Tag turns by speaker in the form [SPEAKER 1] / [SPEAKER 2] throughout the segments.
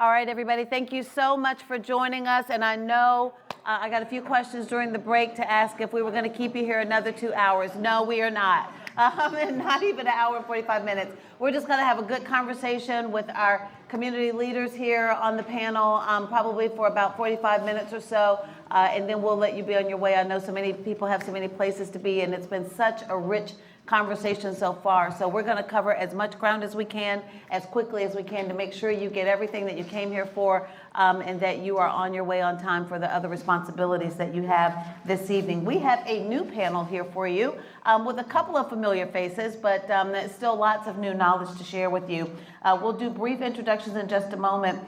[SPEAKER 1] All right, everybody, thank you so much for joining us. And I know I got a few questions during the break to ask if we were going to keep you here another 2 hours. No, we are not. And not even an hour and 45 minutes. We're just going to have a good conversation with our community leaders here on the panel, probably for about 45 minutes or so. And then we'll let you be on your way. I know so many people have so many places to be, and it's been such a rich conversation so far. So we're going to cover as much ground as we can, as quickly as we can, to make sure you get everything that you came here for, and that you are on your way on time for the other responsibilities that you have this evening. We have a new panel here for you with a couple of familiar faces, but still lots of new knowledge to share with you. We'll do brief introductions in just a moment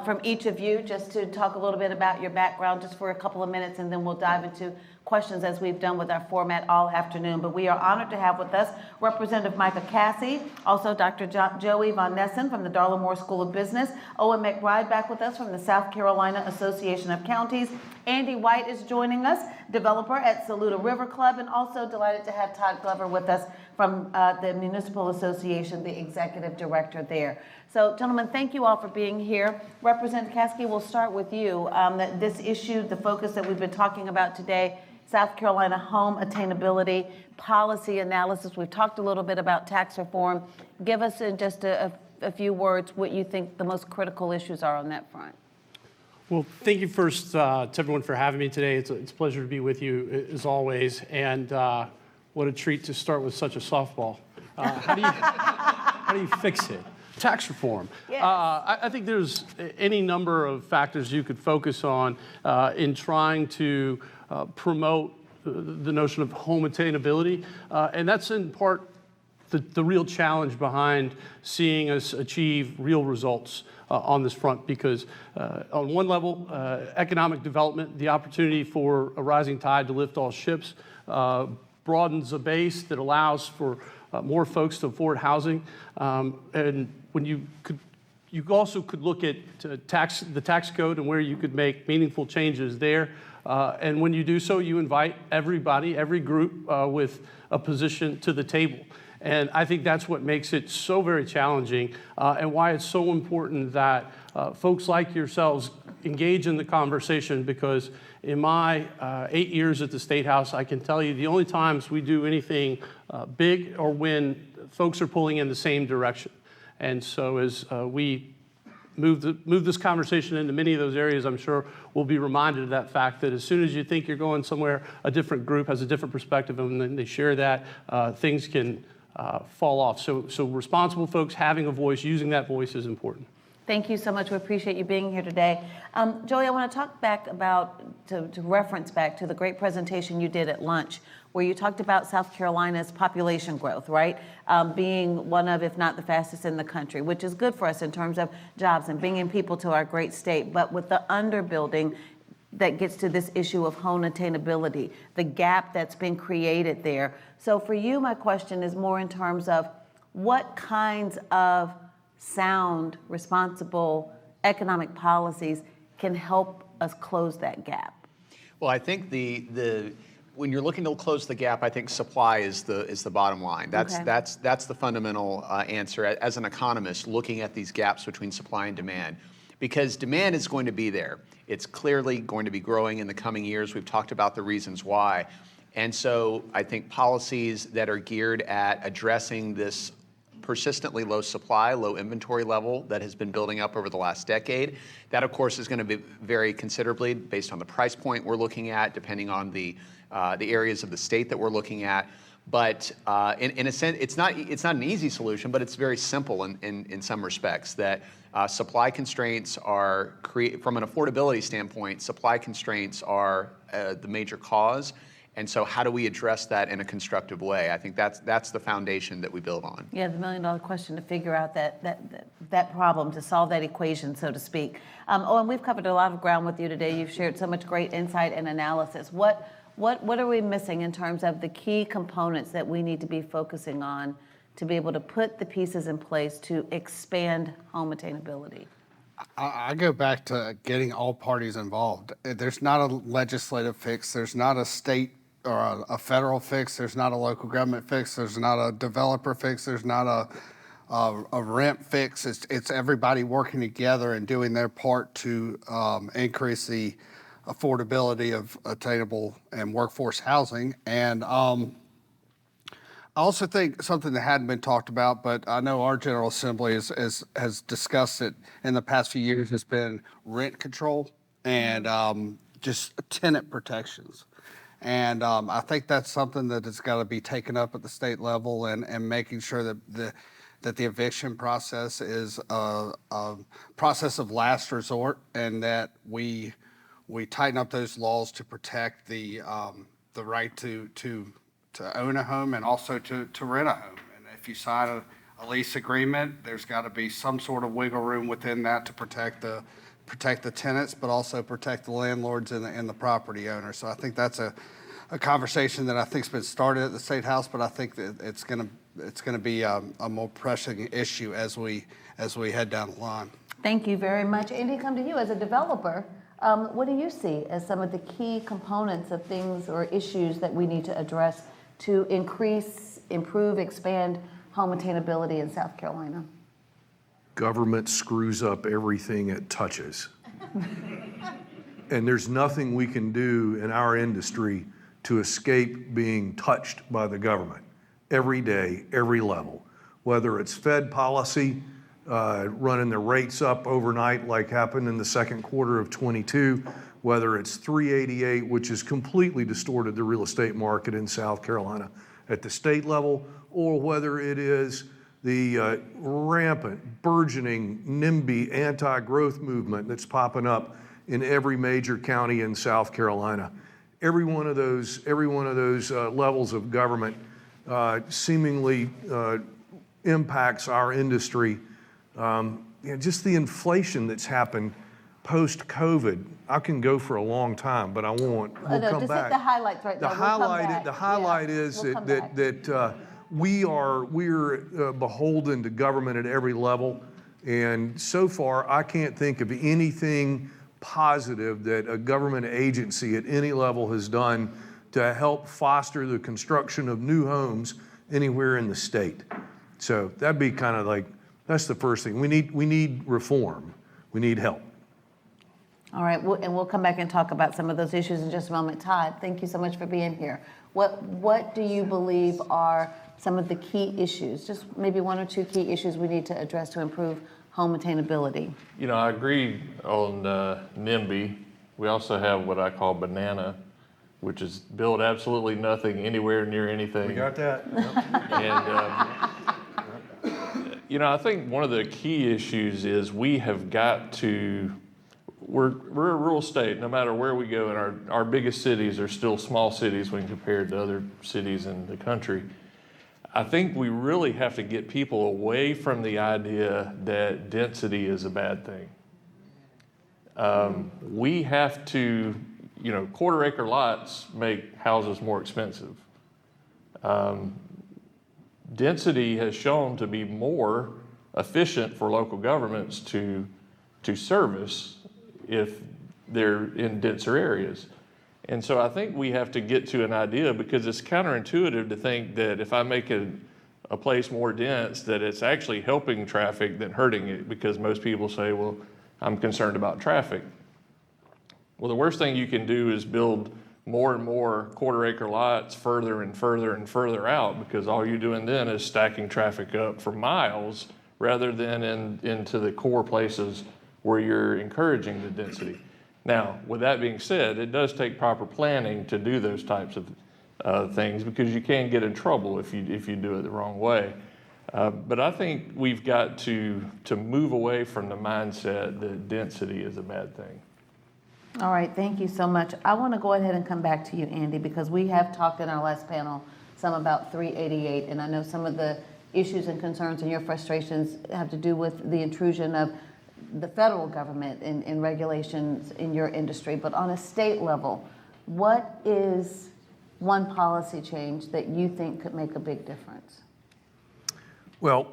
[SPEAKER 1] from each of you, just to talk a little bit about your background just for a couple of minutes, and then we'll dive into questions as we've done with our format all afternoon. But we are honored to have with us Representative Micah Caskey, also Dr. Joey von Nessen from the Darla Moore School of Business, Owen McBride back with us from the South Carolina Association of Counties. Andy White is joining us, developer at Saluda River Club, and also delighted to have Todd Glover with us from the Municipal Association, the executive director there. So, gentlemen, thank you all for being here. Representative Caskey, we'll start with you. This issue, the focus that we've been talking about today, South Carolina home attainability, policy analysis. We've talked a little bit about tax reform. Give us in just a few words what you think the most critical issues are on that front.
[SPEAKER 2] Well, thank you first to everyone for having me today. It's a pleasure to be with you as always. And what a treat to start with such a softball. How do you fix it? Tax reform.
[SPEAKER 1] Yes.
[SPEAKER 2] I think there's any number of factors you could focus on in trying to promote the notion of home attainability. And that's in part the real challenge behind seeing us achieve real results on this front, because on one level, economic development, the opportunity for a rising tide to lift all ships, broadens a base that allows for more folks to afford housing. And when you also could look at the tax code and where you could make meaningful changes there. And when you do so, you invite everybody, every group with a position to the table. And I think that's what makes it so very challenging, and why it's so important that folks like yourselves engage in the conversation, because in my 8 years at the State House, I can tell you the only times we do anything big are when folks are pulling in the same direction. And so as we move this conversation into many of those areas, I'm sure we'll be reminded of that fact, that as soon as you think you're going somewhere, a different group has a different perspective, and then they share that, things can fall off. So responsible folks having a voice, using that voice is important.
[SPEAKER 1] Thank you so much. We appreciate you being here today. Joey, I want to talk back to reference back to the great presentation you did at lunch, where you talked about South Carolina's population growth, right? Being one of, if not the fastest in the country, which is good for us in terms of jobs and bringing people to our great state. But with the underbuilding that gets to this issue of home attainability, the gap that's been created there. So for you, my question is more in terms of what kinds of sound, responsible economic policies can help us close that gap?
[SPEAKER 3] Well, I think when you're looking to close the gap, I think supply is the bottom line. That's the fundamental answer as an economist, looking at these gaps between supply and demand, because demand is going to be there. It's clearly going to be growing in the coming years. We've talked about the reasons why. And so I think policies that are geared at addressing this persistently low supply, low inventory level that has been building up over the last decade, that of course is going to vary considerably based on the price point we're looking at, depending on the areas of the state that we're looking at. But in a sense, it's not an easy solution, but it's very simple in some respects. That supply constraints are from an affordability standpoint, supply constraints are the major cause. And so how do we address that in a constructive way? I think that's the foundation that we build on.
[SPEAKER 1] Yeah, the million-dollar question, to figure out that problem, to solve that equation, so to speak. Owen, we've covered a lot of ground with you today. You've shared so much great insight and analysis. What are we missing in terms of the key components that we need to be focusing on to be able to put the pieces in place to expand home attainability?
[SPEAKER 4] I go back to getting all parties involved. There's not a legislative fix. There's not a state or a federal fix. There's not a local government fix. There's not a developer fix. There's not a rent fix. It's everybody working together and doing their part to increase the affordability of attainable and workforce housing. And I also think something that hadn't been talked about, but I know our General Assembly has discussed it in the past few years, has been rent control and just tenant protections. And I think that's something that has got to be taken up at the state level and making sure that the eviction process is a process of last resort, and that we tighten up those laws to protect the right to own a home and also to rent a home. And if you sign a lease agreement, there's got to be some sort of wiggle room within that to protect the tenants, but also protect the landlords and the property owners. So I think that's a conversation that I think's been started at the State House, but I think that it's going to be a more pressing issue as we head down the line.
[SPEAKER 1] Thank you very much. Andy, come to you as a developer. What do you see as some of the key components of things or issues that we need to address to increase, improve, expand home attainability in South Carolina?
[SPEAKER 5] Government screws up everything it touches. And there's nothing we can do in our industry to escape being touched by the government every day, every level. Whether it's Fed policy, running the rates up overnight like happened in the second quarter of 22, whether it's 388, which has completely distorted the real estate market in South Carolina at the state level, or whether it is the rampant, burgeoning NIMBY anti-growth movement that's popping up in every major county in South Carolina. Every one of those levels of government seemingly impacts our industry. Just the inflation that's happened post-COVID. I can go for a long time, but I won't. We'll come
[SPEAKER 1] just
[SPEAKER 5] back.
[SPEAKER 1] hit the highlights right now.
[SPEAKER 5] The highlight is that we're beholden to government at every level, and so far I can't think of anything positive that a government agency at any level has done to help foster the construction of new homes anywhere in the state. So that'd be kind of like, that's the first thing. We need reform. We need help.
[SPEAKER 1] All right, and we'll come back and talk about some of those issues in just a moment. Todd, thank you so much for being here. What do you believe are some of the key issues, just maybe one or two key issues we need to address to improve home attainability?
[SPEAKER 6] I agree on NIMBY. We also have what I call banana, which is build absolutely nothing anywhere near anything.
[SPEAKER 5] We got that.
[SPEAKER 6] And I think one of the key issues is we have got to. We're a rural state. No matter where we go, and our biggest cities are still small cities when compared to other cities in the country. I think we really have to get people away from the idea that density is a bad thing. We have to, quarter-acre lots make houses more expensive. Density has shown to be more efficient for local governments to service if they're in denser areas. And so I think we have to get to an idea, because it's counterintuitive to think that if I make a place more dense, that it's actually helping traffic than hurting it, because most people say, well, I'm concerned about traffic. Well, the worst thing you can do is build more and more quarter-acre lots further and further and further out, because all you're doing then is stacking traffic up for miles rather than into the core places where you're encouraging the density. Now, with that being said, it does take proper planning to do those types of things, because you can get in trouble if you do it the wrong way. But I think we've got to move away from the mindset that density is a bad thing.
[SPEAKER 1] All right, thank you so much. I want to go ahead and come back to you, Andy, because we have talked in our last panel some about 388, and I know some of the issues and concerns and your frustrations have to do with the intrusion of the federal government in regulations in your industry. But on a state level, what is one policy change that you think could make a big difference?
[SPEAKER 5] Well,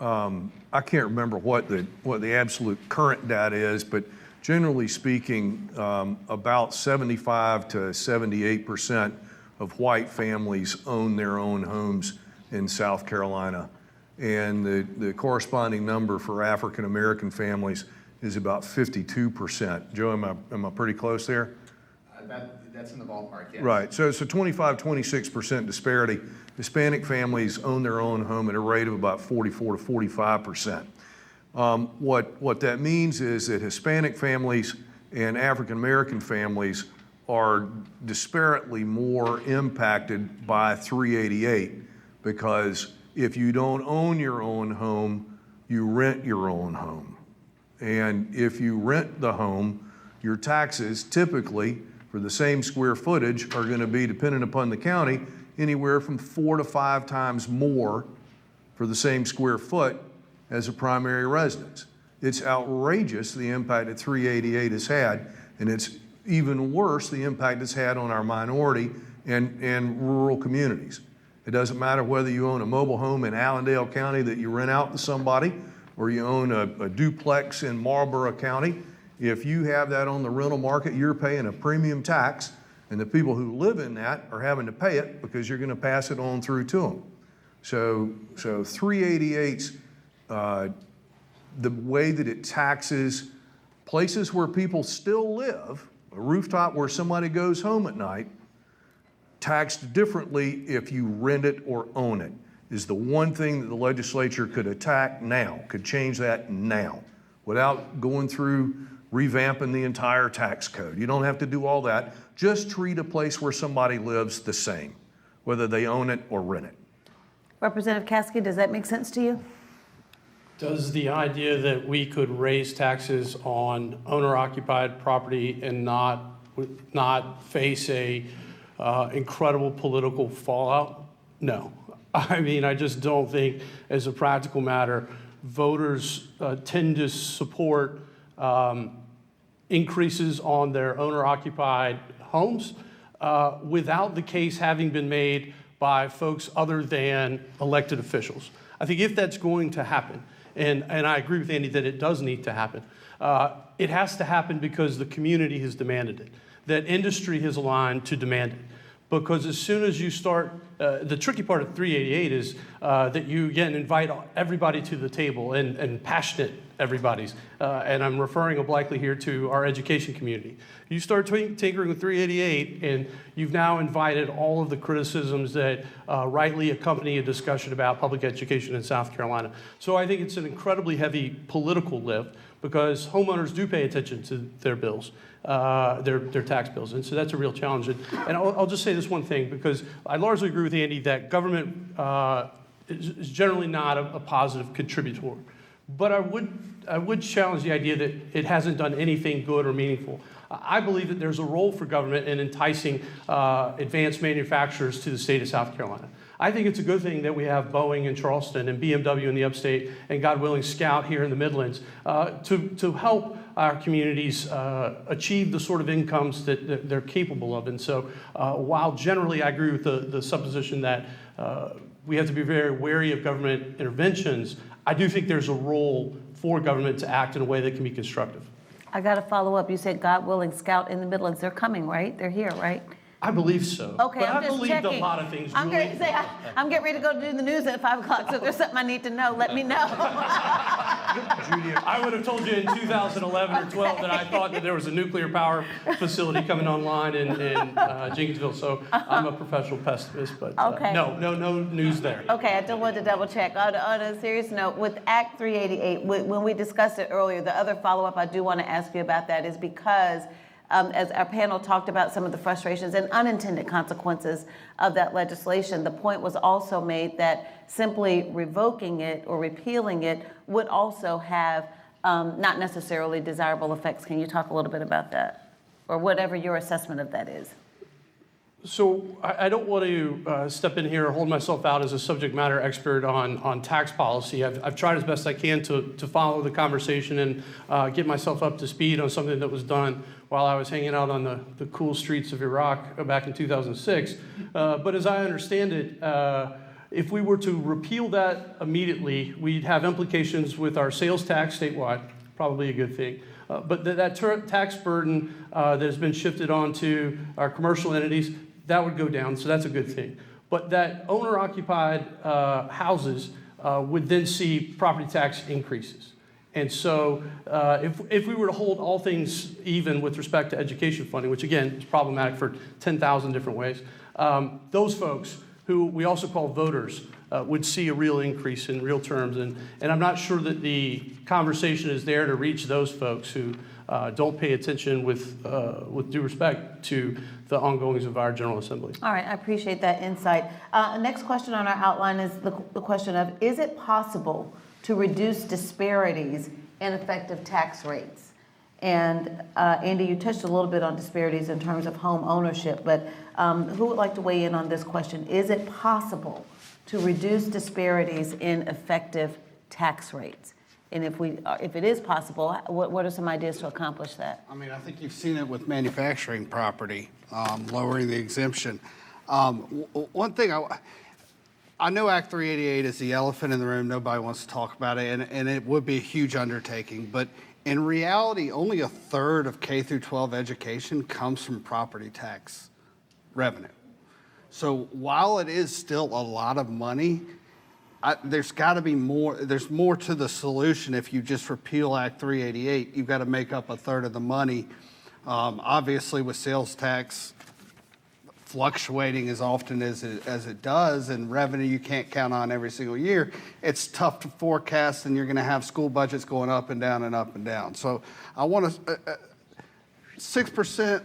[SPEAKER 5] I can't remember what the absolute current data is, but generally speaking, about 75 to 78% of white families own their own homes in South Carolina. and the corresponding number for African American families is about 52%. Joe, am I pretty close there?
[SPEAKER 3] That's in the ballpark, yes.
[SPEAKER 5] Right, so 25, 26% disparity. Hispanic families own their own home at a rate of about 44 to 45%. What that means is that Hispanic families and African American families are disparately more impacted by 388, because if you don't own your own home, you rent your own home. And if you rent the home, your taxes typically for the same square footage are going to be, dependent upon the county, anywhere from 4 to 5 times more for the same square foot as a primary residence. It's outrageous the impact that 388 has had, and it's even worse the impact it's had on our minority and rural communities. It doesn't matter whether you own a mobile home in Allendale County that you rent out to somebody, or you own a duplex in Marlborough County. If you have that on the rental market, you're paying a premium tax, and the people who live in that are having to pay it because you're going to pass it on through to them. So 388's the way that it taxes places where people still live, a rooftop where somebody goes home at night, taxed differently if you rent it or own it, is the one thing that the legislature could attack now, could change that now, without going through revamping the entire tax code. You don't have to do all that. Just treat a place where somebody lives the same, whether they own it or rent it.
[SPEAKER 1] Representative Caskey, does that make sense to you?
[SPEAKER 2] Does the idea that we could raise taxes on owner-occupied property and not face a incredible political fallout? No. I mean, I just don't think, as a practical matter, voters tend to support increases on their owner-occupied homes without the case having been made by folks other than elected officials. I think if that's going to happen, and I agree with Andy that it does need to happen, it has to happen because the community has demanded it, that industry has aligned to demand it. Because as soon as you start, the tricky part of 388 is that you again invite everybody to the table and passionate everybody's. And I'm referring obliquely here to our education community. You start tinkering with 388 and you've now invited all of the criticisms that rightly accompany a discussion about public education in South Carolina. So I think it's an incredibly heavy political lift because homeowners do pay attention to their bills. Their tax bills. And so that's a real challenge. And I'll just say this one thing, because I largely agree with Andy that government is generally not a positive contributor. But I would challenge the idea that it hasn't done anything good or meaningful. I believe that there's a role for government in enticing advanced manufacturers to the state of South Carolina. I think it's a good thing that we have Boeing in Charleston and BMW in the upstate and, God willing, Scout here in the Midlands to help our communities achieve the sort of incomes that they're capable of. And so while generally I agree with the supposition that we have to be very wary of government interventions, I do think there's a role for government to act in a way that can be constructive.
[SPEAKER 1] I got to follow up. You said, God willing, Scout in the Midlands. They're coming, right? They're here, right?
[SPEAKER 2] I believe so.
[SPEAKER 1] Okay,
[SPEAKER 2] but
[SPEAKER 1] I'm
[SPEAKER 2] I
[SPEAKER 1] just
[SPEAKER 2] believed
[SPEAKER 1] checking.
[SPEAKER 2] a lot of things,
[SPEAKER 1] I'm
[SPEAKER 2] Julie.
[SPEAKER 1] getting ready to go do the news at 5 o'clock, so if there's something I need to know, let me know.
[SPEAKER 2] Judi, I would have told you in 2011 or 12 that I thought that there was a nuclear power facility coming online in Jenkinsville, so I'm a professional pessimist, but
[SPEAKER 1] Okay.
[SPEAKER 2] no news there.
[SPEAKER 1] Okay, I just wanted to double check. On a serious note, with Act 388, when we discussed it earlier, the other follow-up I do want to ask you about that is because as our panel talked about some of the frustrations and unintended consequences of that legislation, the point was also made that simply revoking it or repealing it would also have not necessarily desirable effects. Can you talk a little bit about that, or whatever your assessment of that is?
[SPEAKER 2] So I don't want to step in here or hold myself out as a subject matter expert on tax policy. I've tried as best I can to follow the conversation and get myself up to speed on something that was done while I was hanging out on the cool streets of Iraq back in 2006. But as I understand it, if we were to repeal that immediately, we'd have implications with our sales tax statewide, probably a good thing. But that tax burden that has been shifted onto our commercial entities, that would go down, so that's a good thing. But that owner-occupied houses, would then see property tax increases. And so if we were to hold all things even with respect to education funding, which again is problematic for 10,000 different ways, those folks who we also call voters would see a real increase in real terms. And I'm not sure that the conversation is there to reach those folks who don't pay attention with due respect to the ongoings of our General Assembly.
[SPEAKER 1] All right, I appreciate that insight. Next question on our outline is the question of, is it possible to reduce disparities in effective tax rates? And Andy, you touched a little bit on disparities in terms of home ownership, but who would like to weigh in on this question? Is it possible to reduce disparities in effective tax rates? And if it is possible, what are some ideas to accomplish that?
[SPEAKER 4] I mean, I think you've seen it with manufacturing property, lowering the exemption. One thing, I know Act 388 is the elephant in the room. Nobody wants to talk about it, and it would be a huge undertaking. But in reality, only a third of K through 12 education comes from property tax revenue. So while it is still a lot of money, there's got to be more. There's more to the solution. If you just repeal Act 388, you've got to make up a third of the money. Obviously, with sales tax fluctuating as often as it does, and revenue you can't count on every single year, it's tough to forecast, and you're going to have school budgets going up and down and up and down. So I want to 6%.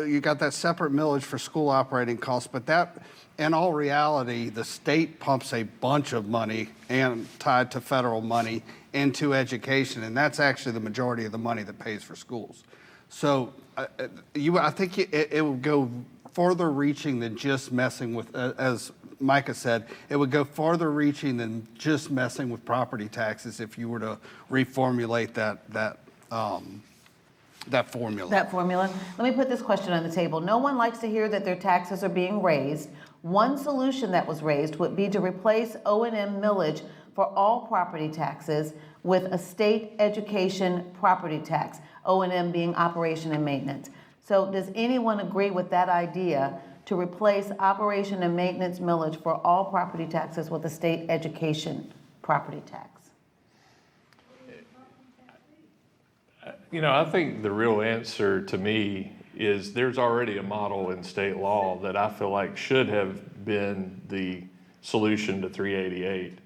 [SPEAKER 4] You got that separate millage for school operating costs, but that, in all reality, the state pumps a bunch of money and tied to federal money into education, and that's actually the majority of the money that pays for schools. So I think it will go further reaching than just messing with, as Micah said, it would go farther reaching than just messing with property taxes if you were to reformulate that formula.
[SPEAKER 1] That formula. Let me put this question on the table. No one likes to hear that their taxes are being raised. One solution that was raised would be to replace O&M millage for all property taxes with a state education property tax, O&M being operation and maintenance. So does anyone agree with that idea, to replace operation and maintenance millage for all property taxes with a state education property tax?
[SPEAKER 6] You know, I think the real answer to me is there's already a model in state law that I feel like should have been the solution to 388.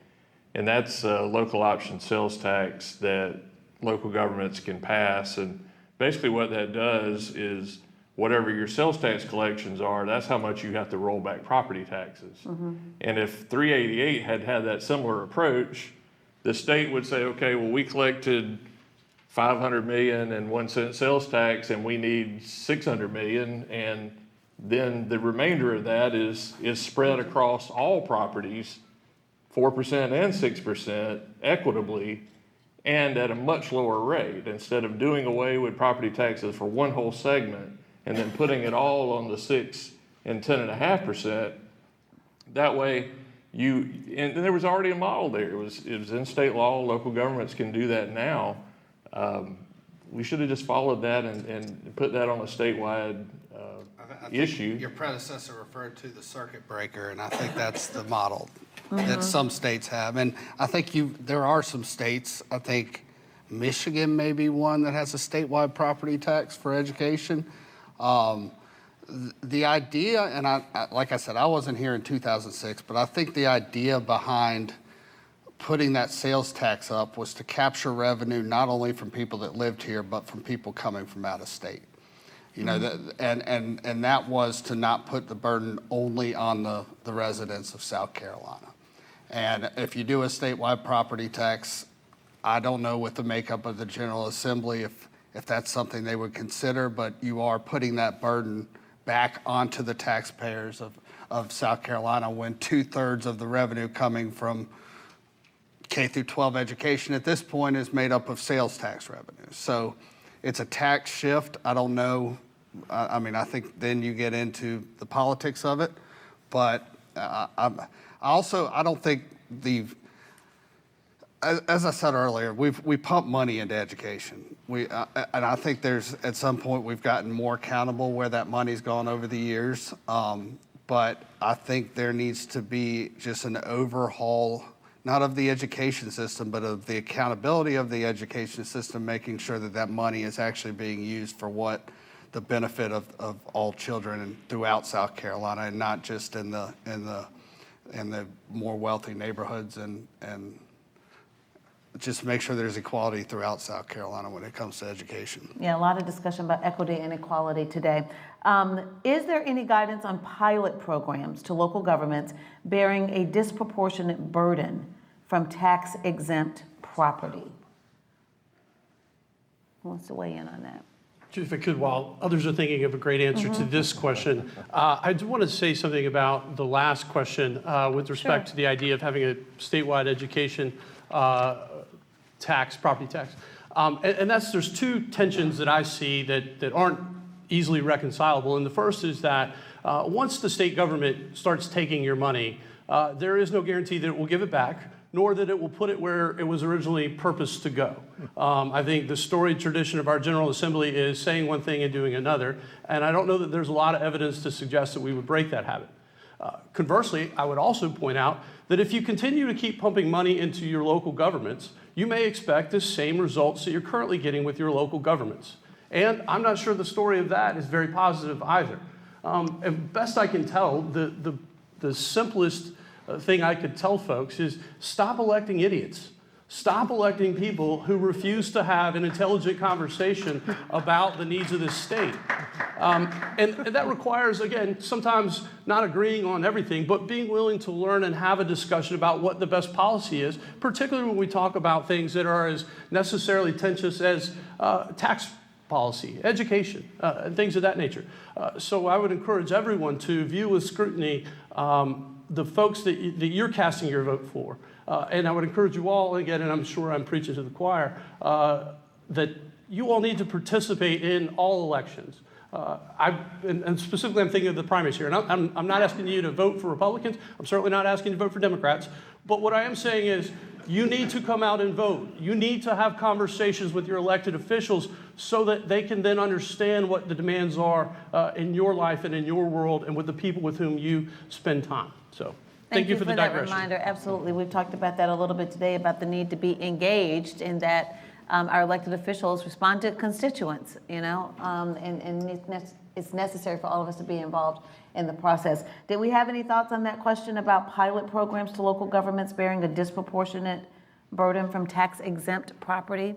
[SPEAKER 6] And that's a local option sales tax that local governments can pass. And basically what that does is whatever your sales tax collections are, that's how much you have to roll back property taxes. Mm-hmm. And if 388 had that similar approach, the state would say, okay, well, we collected $500 million and 1 cent sales tax, and we need $600 million, and then the remainder of that is spread across all properties, 4% and 6% equitably, and at a much lower rate, instead of doing away with property taxes for one whole segment and then putting it all on the 6 and 10.5%. That way, and there was already a model there. It was in state law. Local governments can do that now. We should have just followed that and put that on a statewide issue.
[SPEAKER 4] Your predecessor referred to the circuit breaker, and I think that's the model that some states have. And I think there are some states, I think Michigan may be one, that has a statewide property tax for education. The idea, and like I said, I wasn't here in 2006, but I think the idea behind putting that sales tax up was to capture revenue not only from people that lived here, but from people coming from out of state. You know, and that was to not put the burden only on the residents of South Carolina. And if you do a statewide property tax, I don't know with the makeup of the General Assembly if that's something they would consider, but you are putting that burden back onto the taxpayers of South Carolina when 2/3 of the revenue coming from K through 12 education at this point is made up of sales tax revenue. So it's a tax shift. I don't know. I mean, I think then you get into the politics of it. But I don't think as I said earlier, we pump money into education. And I think at some point we've gotten more accountable where that money's gone over the years. But I think there needs to be just an overhaul not of the education system, but of the accountability of the education system, making sure that that money is actually being used for what the benefit of all children and throughout South Carolina, and not just in the more wealthy neighborhoods, and just make sure there's equality throughout South Carolina when it comes to education.
[SPEAKER 1] Yeah, a lot of discussion about equity and equality today. Is there any guidance on pilot programs to local governments bearing a disproportionate burden from tax-exempt property? Who wants to weigh in on that?
[SPEAKER 2] If I could, while others are thinking of a great answer to this question, I do want to say something about the last question with respect to the idea of having a statewide education tax, property tax. And there's two tensions that I see that aren't easily reconcilable. And the first is that once the state government starts taking your money, there is no guarantee that it will give it back, nor that it will put it where it was originally purposed to go. I think the storied tradition of our General Assembly is saying one thing and doing another, and I don't know that there's a lot of evidence to suggest that we would break that habit. Conversely, I would also point out that if you continue to keep pumping money into your local governments, you may expect the same results that you're currently getting with your local governments. And I'm not sure the story of that is very positive either. And best I can tell, the simplest thing I could tell folks is stop electing idiots. Stop electing people who refuse to have an intelligent conversation about the needs of this state. And that requires, again, sometimes not agreeing on everything, but being willing to learn and have a discussion about what the best policy is, particularly when we talk about things that are as necessarily tenuous as tax policy, education, and things of that nature. So I would encourage everyone to view with scrutiny the folks that you're casting your vote for. And I would encourage you all, again, and I'm sure I'm preaching to the choir, that you all need to participate in all elections. And specifically, I'm thinking of the primaries here. And I'm not asking you to vote for Republicans. I'm certainly not asking you to vote for Democrats. But what I am saying is you need to come out and vote. You need to have conversations with your elected officials so that they can then understand what the demands are in your life and in your world and with the people with whom you spend time. So thank you for the digression.
[SPEAKER 1] That reminder. Absolutely. We've talked about that a little bit today, about the need to be engaged in that our elected officials respond to constituents, you know, and it's necessary for all of us to be involved in the process. Did we have any thoughts on that question about pilot programs to local governments bearing a disproportionate burden from tax-exempt property?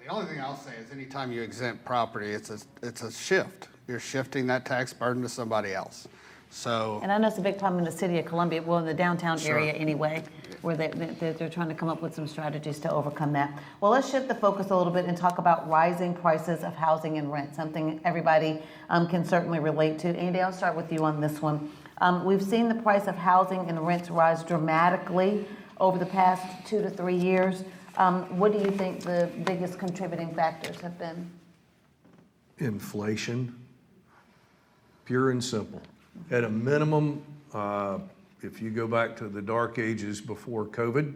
[SPEAKER 4] The only thing I'll say is anytime you exempt property, it's a shift. You're shifting that tax burden to somebody else. So,
[SPEAKER 1] and I know it's a big problem in the city of Columbia, well, in the downtown area anyway, where they're trying to come up with some strategies to overcome that. Well, let's shift the focus a little bit and talk about rising prices of housing and rent, something everybody can certainly relate to. Andy, I'll start with you on this one. We've seen the price of housing and rents rise dramatically over the past 2 to 3 years. What do you think the biggest contributing factors have been?
[SPEAKER 5] Inflation, pure and simple. At a minimum, if you go back to the dark ages before COVID,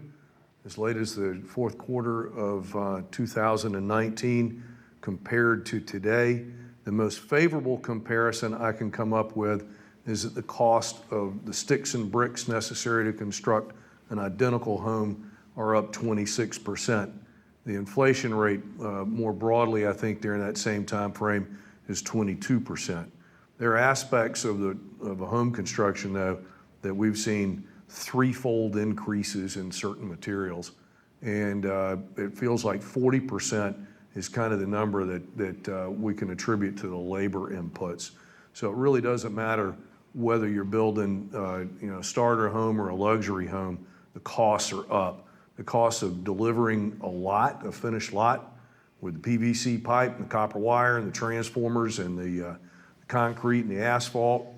[SPEAKER 5] as late as the fourth quarter of 2019 compared to today, the most favorable comparison I can come up with is that the cost of the sticks and bricks necessary to construct an identical home are up 26%. The inflation rate, more broadly, I think during that same time frame, is 22%. There are aspects of a home construction, though, that we've seen threefold increases in certain materials. And it feels like 40% is kind of the number that we can attribute to the labor inputs. So it really doesn't matter whether you're building a starter home or a luxury home, the costs are up. The cost of delivering a finished lot with the PVC pipe and the copper wire and the transformers and the concrete and the asphalt,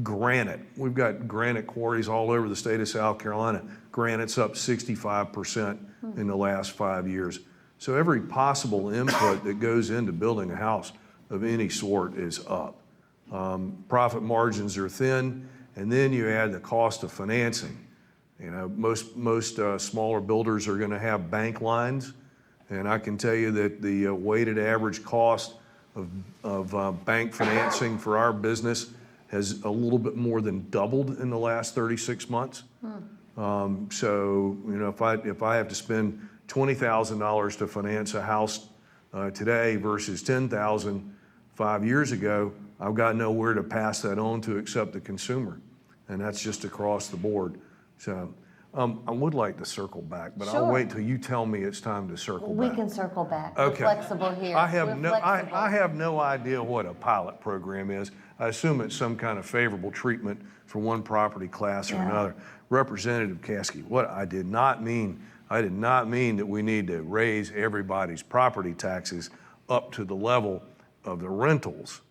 [SPEAKER 5] granite. We've got granite quarries all over the state of South Carolina. Granite's up 65% in the last 5 years. So every possible input that goes into building a house of any sort is up. Profit margins are thin, and then you add the cost of financing. You know, most smaller builders are going to have bank lines, and I can tell you that the weighted average cost of bank financing for our business has a little bit more than doubled in the last 36 months. So, if I have to spend $20,000 to finance a house today versus $10,000 5 years ago, I've got nowhere to pass that on to except the consumer. And that's just across the board. So I would like to circle back, but I'll
[SPEAKER 1] Sure.
[SPEAKER 5] wait till you tell me it's time to circle
[SPEAKER 1] We
[SPEAKER 5] back.
[SPEAKER 1] can circle back.
[SPEAKER 5] Okay.
[SPEAKER 1] We're flexible here.
[SPEAKER 5] I have
[SPEAKER 1] We're
[SPEAKER 5] no,
[SPEAKER 1] flexible.
[SPEAKER 5] I have no idea what a pilot program is. I assume it's some kind of favorable treatment for one property class or
[SPEAKER 1] Yeah.
[SPEAKER 5] another. Representative Caskey, what I did not mean that we need to raise everybody's property taxes up to the level of the rentals.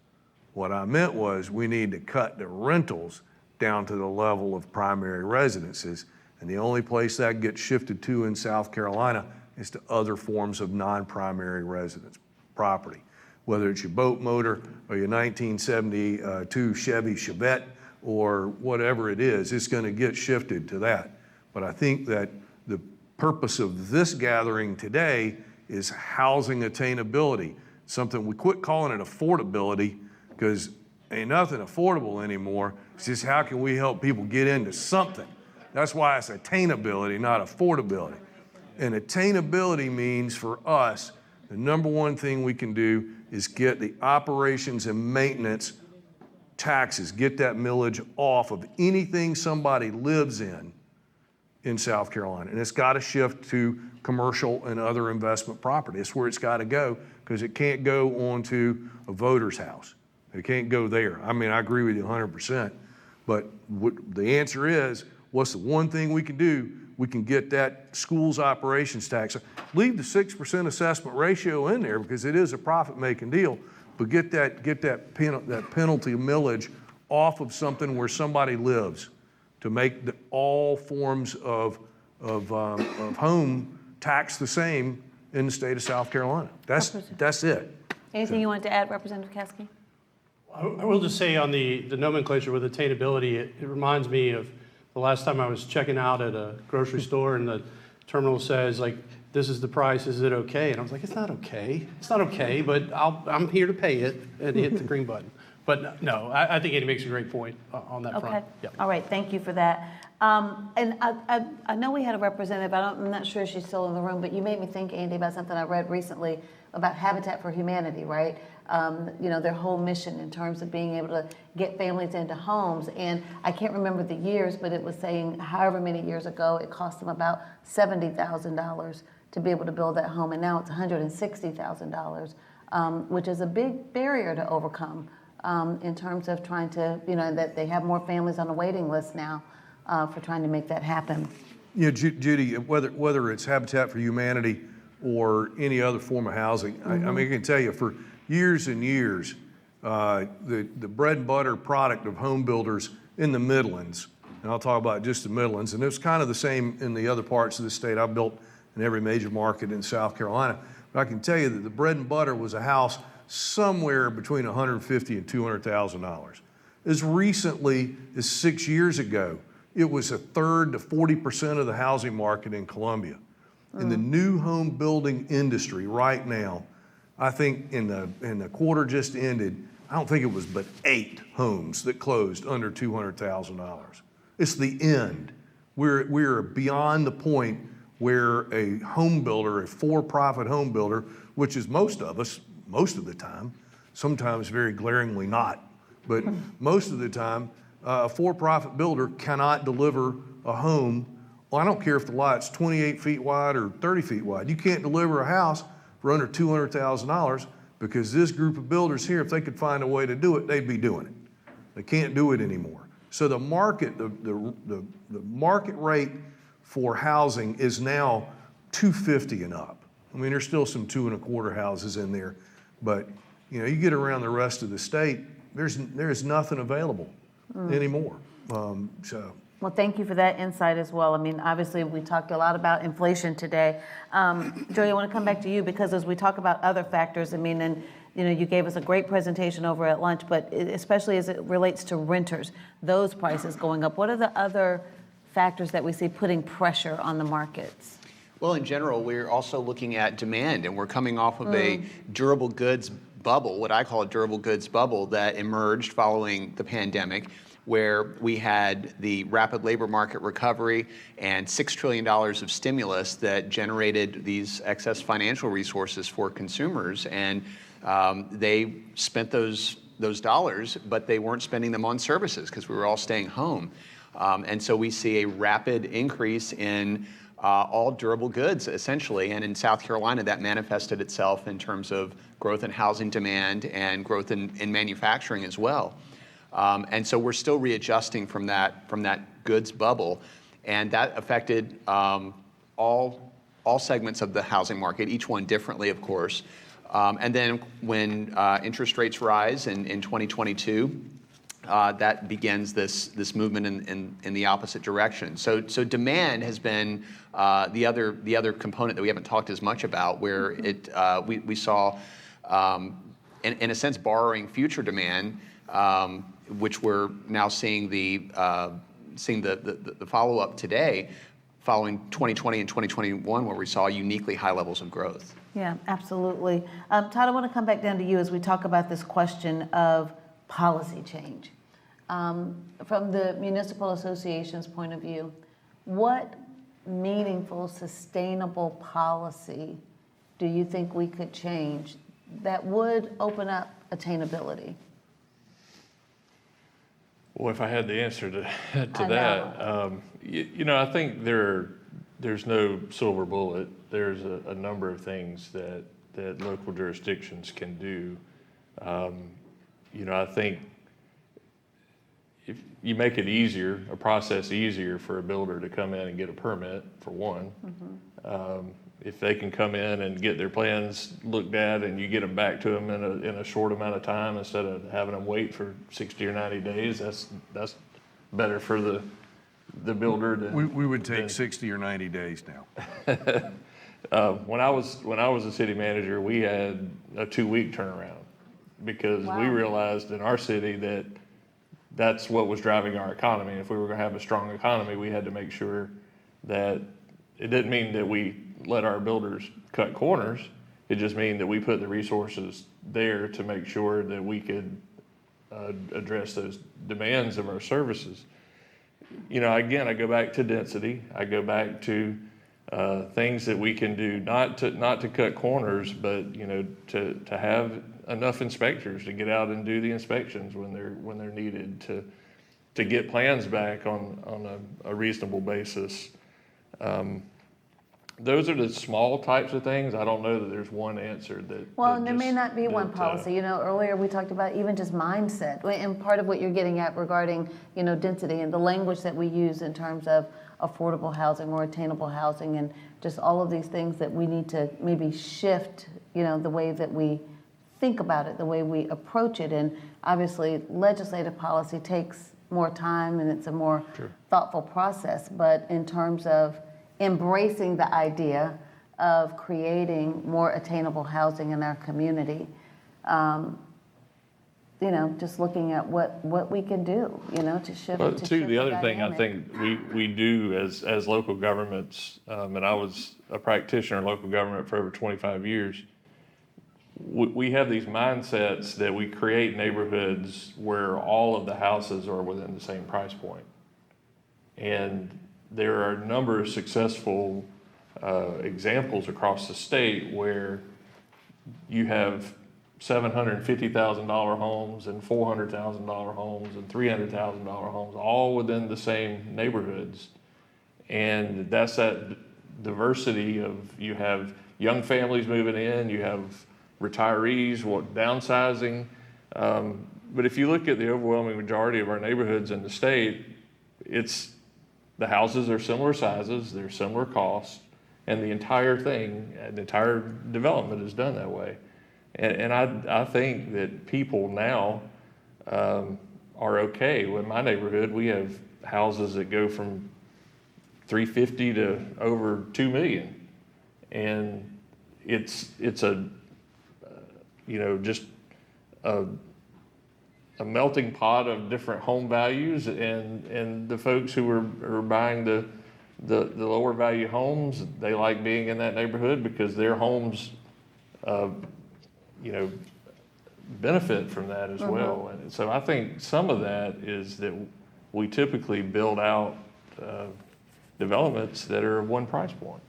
[SPEAKER 5] What I meant was we need to cut the rentals down to the level of primary residences. And the only place that gets shifted to in South Carolina is to other forms of non-primary residence property. Whether it's your boat motor or your 1972 Chevy Chevette or whatever it is, it's going to get shifted to that. But I think that the purpose of this gathering today is housing attainability, something we quit calling it affordability because ain't nothing affordable anymore. It's just how can we help people get into something? That's why it's attainability, not affordability. And attainability means for us, the number one thing we can do is get the operations and maintenance taxes, get that millage off of anything somebody lives in South Carolina. And it's got to shift to commercial and other investment property. It's where it's got to go because it can't go onto a voter's house. It can't go there. I mean, I agree with you 100%. But the answer is, what's the one thing we can do? We can get that school's operations tax. Leave the 6% assessment ratio in there because it is a profit-making deal, but get that penalty millage off of something where somebody lives to make all forms of home tax the same in the state of South Carolina. That's it.
[SPEAKER 1] Anything you want to add, Representative Caskey?
[SPEAKER 2] I will just say on the nomenclature with attainability, it reminds me of the last time I was checking out at a grocery store and the terminal says, like, this is the price, is it okay? And I was like, it's not okay. It's not okay, but I'm here to pay it and hit the green button. But no, I think Andy makes a great point on that front.
[SPEAKER 1] Okay.
[SPEAKER 2] Yep.
[SPEAKER 1] All right. Thank you for that. And I know we had a representative. I'm not sure if she's still in the room, but you made me think, Andy, about something I read recently about Habitat for Humanity, right? Their whole mission in terms of being able to get families into homes. And I can't remember the years, but it was saying however many years ago, it cost them about $70,000 to be able to build that home. And now it's $160,000, which is a big barrier to overcome in terms of trying to, that they have more families on the waiting list now for trying to make that happen.
[SPEAKER 5] Judi, whether it's Habitat for Humanity or any other form of housing, I mean, I can tell you for years and years, the bread and butter product of home builders in the Midlands, and I'll talk about just the Midlands, and it was kind of the same in the other parts of the state. I've built in every major market in South Carolina, but I can tell you that the bread and butter was a house somewhere between $150,000 and $200,000. As recently as 6 years ago, it was a third to 40% of the housing market in Columbia. In the new home building industry right now, I think in the quarter just ended, I don't think it was but 8 homes that closed under $200,000. It's the end. We're beyond the point where a home builder, a for-profit home builder, which is most of us, most of the time, sometimes very glaringly not, but most of the time, a for-profit builder cannot deliver a home. Well, I don't care if the lot's 28 feet wide or 30 feet wide. You can't deliver a house for under $200,000 because this group of builders here, if they could find a way to do it, they'd be doing it. They can't do it anymore. So the market, the market rate for housing is now $250,000 and up. I mean, there's still some 2 1/4 houses in there, but you get around the rest of the state, there's nothing available anymore.
[SPEAKER 1] Well, thank you for that insight as well. I mean, obviously, we talked a lot about inflation today. Judi, I want to come back to you because as we talk about other factors, I mean, and you gave us a great presentation over at lunch, but especially as it relates to renters, those prices going up. What are the other factors that we see putting pressure on the markets?
[SPEAKER 3] Well, in general, we're also looking at demand, and we're coming off of a durable goods bubble, what I call a durable goods bubble that emerged following the pandemic. where we had the rapid labor market recovery and $6 trillion of stimulus that generated these excess financial resources for consumers. And they spent those dollars, but they weren't spending them on services because we were all staying home. And so we see a rapid increase in all durable goods, essentially. And in South Carolina, that manifested itself in terms of growth in housing demand and growth in manufacturing as well. And so we're still readjusting from that goods bubble. And that affected all segments of the housing market, each one differently, of course. And then when interest rates rise in 2022, that begins this movement in the opposite direction. So demand has been the other component that we haven't talked as much about, where we saw in a sense borrowing future demand, which we're now seeing the follow up today, following 2020 and 2021, where we saw uniquely high levels of growth.
[SPEAKER 1] Yeah, absolutely. Todd, I want to come back down to you as we talk about this question of policy change. From the Municipal Association's point of view, what meaningful, sustainable policy do you think we could change that would open up attainability?
[SPEAKER 6] Well, if I had the answer to that, I think there's no silver bullet. There's a number of things that local jurisdictions can do. I think if you make it easier, a process easier for a builder to come in and get a permit, for one. If they can come in and get their plans looked at and you get them back to them in a short amount of time instead of having them wait for 60 or 90 days, that's better for the builder.
[SPEAKER 5] We would take 60 or 90 days now.
[SPEAKER 6] When I was a city manager, we had a 2-week turnaround because we realized in our city that that's what was driving our economy. If we were going to have a strong economy, we had to make sure that it didn't mean that we let our builders cut corners. It just mean that we put the resources there to make sure that we could address those demands of our services. Again, I go back to density. I go back to things that we can do, not to cut corners, but to have enough inspectors to get out and do the inspections when they're needed, to get plans back on a reasonable basis. Those are the small types of things. I don't know that there's one answer that.
[SPEAKER 1] Well, there may not be one policy. Earlier we talked about even just mindset, and part of what you're getting at regarding density and the language that we use in terms of affordable housing or attainable housing, and just all of these things that we need to maybe shift the way that we think about it, the way we approach it. And obviously legislative policy takes more time and it's a more thoughtful process, but in terms of embracing the idea of creating more attainable housing in our community, just looking at what we can do, to shift.
[SPEAKER 6] Well, the other thing I think we do as local governments, and I was a practitioner in local government for over 25 years, we have these mindsets that we create neighborhoods where all of the houses are within the same price point. And there are a number of successful examples across the state where you have $750,000 homes and $400,000 homes and $300,000 homes, all within the same neighborhoods. And that's that diversity of, you have young families moving in, you have retirees, downsizing. But if you look at the overwhelming majority of our neighborhoods in the state, the houses are similar sizes, they're similar costs, and the entire development is done that way. And I think that people now are okay. In my neighborhood, we have houses that go from $350,000 to over $2 million, and it's just a melting pot of different home values, and the folks who are buying the lower value homes, they like being in that neighborhood because their homes, benefit from that as well. And so I think some of that is that we typically build out developments that are one price point.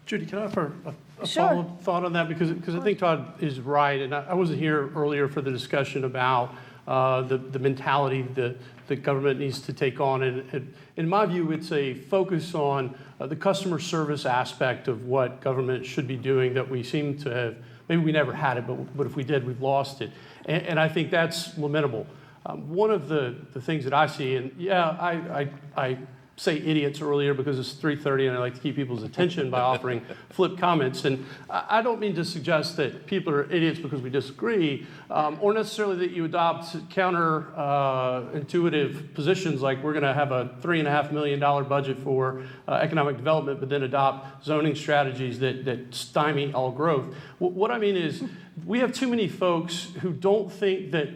[SPEAKER 2] Judy, can I offer a
[SPEAKER 1] Sure.
[SPEAKER 2] follow-up thought on that? Because I think Todd is right, and I wasn't here earlier for the discussion about the mentality that the government needs to take on. And in my view, it's a focus on the customer service aspect of what government should be doing that we seem to have, maybe we never had it, but if we did, we've lost it. And I think that's lamentable. One of the things that I see, and yeah, I say idiots earlier because it's 3:30 and I like to keep people's attention by offering flip comments. And I don't mean to suggest that people are idiots because we disagree, or necessarily that you adopt counter-intuitive positions like we're going to have a $3.5 million budget for economic development, but then adopt zoning strategies that stymie all growth. What I mean is we have too many folks who don't think that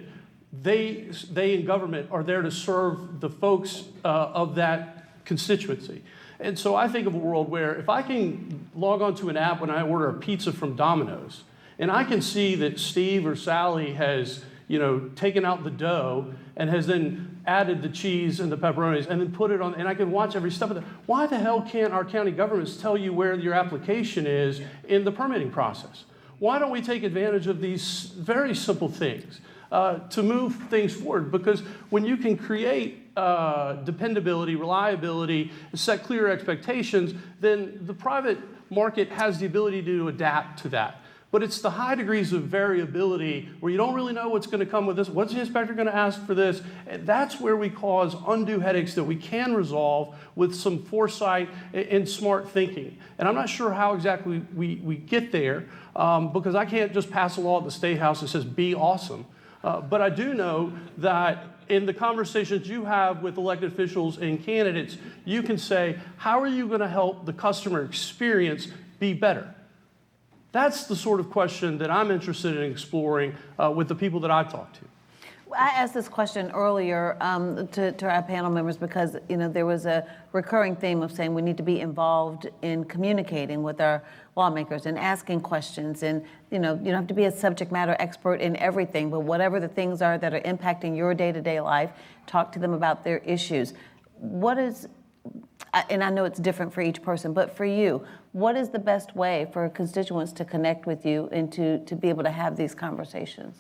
[SPEAKER 2] they in government are there to serve the folks of that constituency. And so I think of a world where if I can log onto an app when I order a pizza from Domino's, and I can see that Steve or Sally has, taken out the dough and has then added the cheese and the pepperonis and then put it on, and I can watch every step of that. Why the hell can't our county governments tell you where your application is in the permitting process? Why don't we take advantage of these very simple things to move things forward? Because when you can create dependability, reliability, set clear expectations, then the private market has the ability to adapt to that. But it's the high degrees of variability where you don't really know what's going to come with this. What's the inspector going to ask for this? And that's where we cause undue headaches that we can resolve with some foresight and smart thinking. And I'm not sure how exactly we get there because I can't just pass a law at the State House that says be awesome. But I do know that in the conversations you have with elected officials and candidates, you can say, how are you going to help the customer experience be better? That's the sort of question that I'm interested in exploring with the people that I talk to.
[SPEAKER 1] I asked this question earlier to our panel members because there was a recurring theme of saying we need to be involved in communicating with our lawmakers and asking questions, and you don't have to be a subject matter expert in everything, but whatever the things are that are impacting your day-to-day life, talk to them about their issues. What is, and I know it's different for each person, but for you, what is the best way for constituents to connect with you and to be able to have these conversations?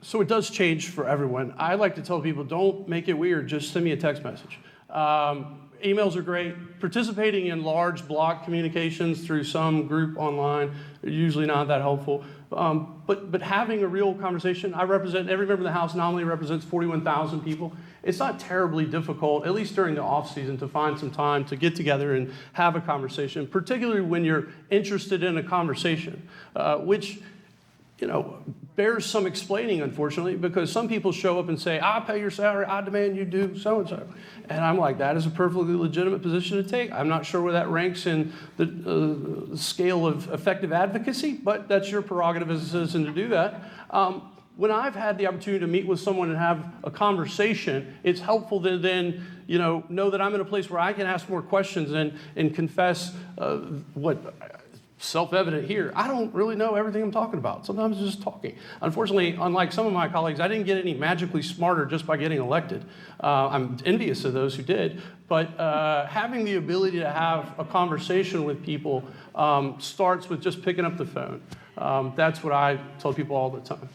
[SPEAKER 2] So it does change for everyone. I like to tell people, don't make it weird, just send me a text message. Emails are great. Participating in large block communications through some group online are usually not that helpful. But having a real conversation, every member of the House nominally represents 41,000 people. It's not terribly difficult, at least during the off season, to find some time to get together and have a conversation, particularly when you're interested in a conversation, which bears some explaining, unfortunately, because some people show up and say, I pay your salary, I demand you do so-and-so. And I'm like, that is a perfectly legitimate position to take. I'm not sure where that ranks in the scale of effective advocacy, but that's your prerogative as a citizen to do that. When I've had the opportunity to meet with someone and have a conversation, it's helpful to then know that I'm in a place where I can ask more questions and confess what self-evident here. I don't really know everything I'm talking about. Sometimes it's just talking. Unfortunately, unlike some of my colleagues, I didn't get any magically smarter just by getting elected. I'm envious of those who did, but having the ability to have a conversation with people starts with just picking up the phone. That's what I tell people all the time.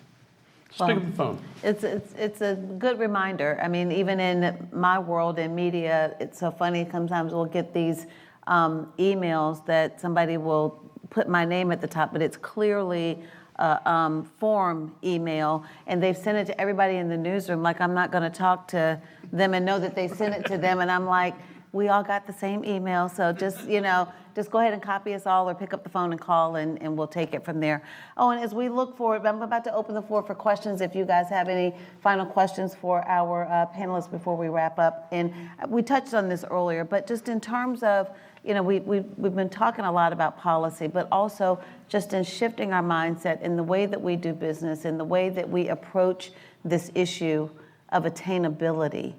[SPEAKER 2] Just pick up the phone.
[SPEAKER 1] It's a good reminder. I mean, even in my world in media, it's so funny. Sometimes we'll get these emails that somebody will put my name at the top, but it's clearly a form email, and they've sent it to everybody in the newsroom. Like, I'm not going to talk to them and know that they sent it to them, and I'm like, we all got the same email, so just go ahead and copy us all or pick up the phone and call, and we'll take it from there. Oh, and as we look forward, I'm about to open the floor for questions if you guys have any final questions for our panelists before we wrap up. And we touched on this earlier, but just in terms of, we've been talking a lot about policy, but also just in shifting our mindset in the way that we do business, in the way that we approach this issue of attainability.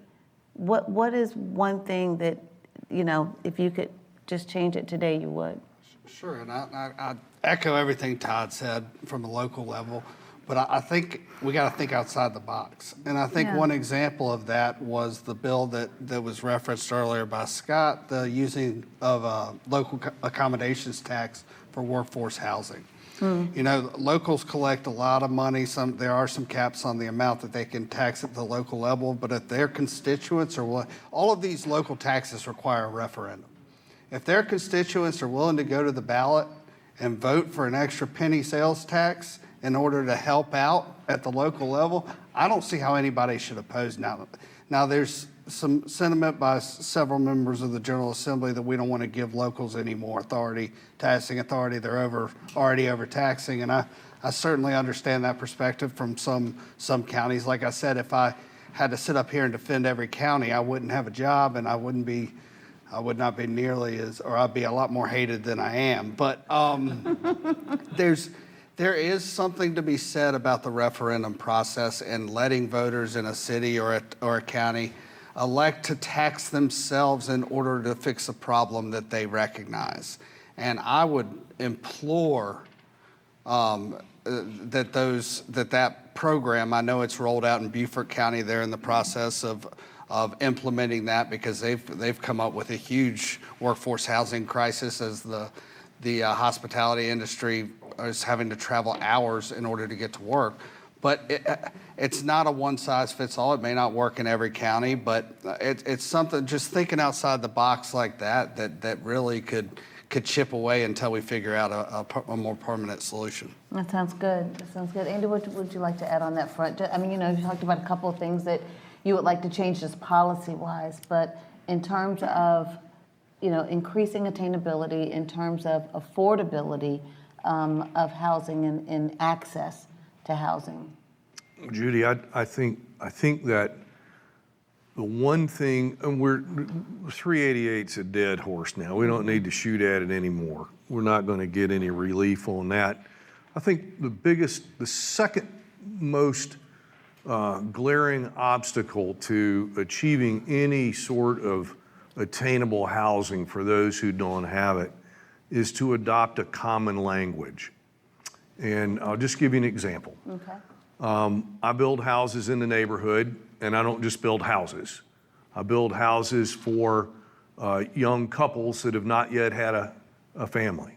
[SPEAKER 1] What is one thing that, if you could just change it today, you would?
[SPEAKER 4] Sure, and I echo everything Todd said from a local level. But I think we got to think outside the box. And I think
[SPEAKER 1] Yeah.
[SPEAKER 4] one example of that was the bill that was referenced earlier by Scott, the using of a local accommodations tax for workforce housing. You know, locals collect a lot of money. There are some caps on the amount that they can tax at the local level, but if their constituents are all of these local taxes require a referendum. If their constituents are willing to go to the ballot and vote for an extra penny sales tax in order to help out at the local level, I don't see how anybody should oppose now. Now, there's some sentiment by several members of the General Assembly that we don't want to give locals any more taxing authority. They're already overtaxing, and I certainly understand that perspective from some counties. Like I said, if I had to sit up here and defend every county, I wouldn't have a job, and I would not be nearly or I'd be a lot more hated than I am. But there is something to be said about the referendum process and letting voters in a city or a county elect to tax themselves in order to fix a problem that they recognize. And I would implore that program, I know it's rolled out in Beaufort County, they're in the process of implementing that because they've come up with a huge workforce housing crisis as the hospitality industry is having to travel hours in order to get to work. But it's not a one-size-fits-all. It may not work in every county, but it's something, just thinking outside the box like that really could chip away until we figure out a more permanent solution.
[SPEAKER 1] That sounds good. That sounds good. Andy, what would you like to add on that front? I mean, you know, you talked about a couple of things that you would like to change just policy-wise, but in terms of, you know, increasing attainability, in terms of affordability of housing and access to housing.
[SPEAKER 5] Judi, I think that the one thing, and 388's a dead horse now. We don't need to shoot at it anymore. We're not going to get any relief on that. I think the second most glaring obstacle to achieving any sort of attainable housing for those who don't have it is to adopt a common language. And I'll just give you an example.
[SPEAKER 1] Okay.
[SPEAKER 5] I build houses in the neighborhood, and I don't just build houses. I build houses for young couples that have not yet had a family.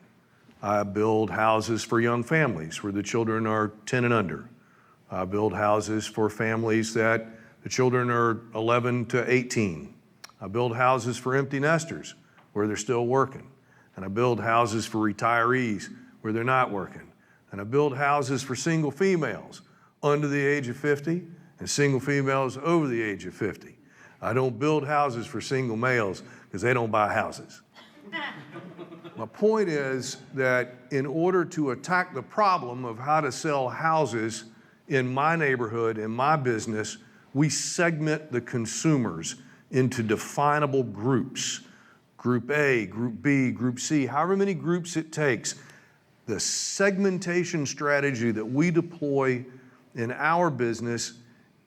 [SPEAKER 5] I build houses for young families where the children are 10 and under. I build houses for families that the children are 11 to 18. I build houses for empty nesters where they're still working. And I build houses for retirees where they're not working. And I build houses for single females under the age of 50 and single females over the age of 50. I don't build houses for single males because they don't buy houses. My point is that in order to attack the problem of how to sell houses in my neighborhood, in my business, we segment the consumers into definable groups. Group A, Group B, Group C, however many groups it takes. The segmentation strategy that we deploy in our business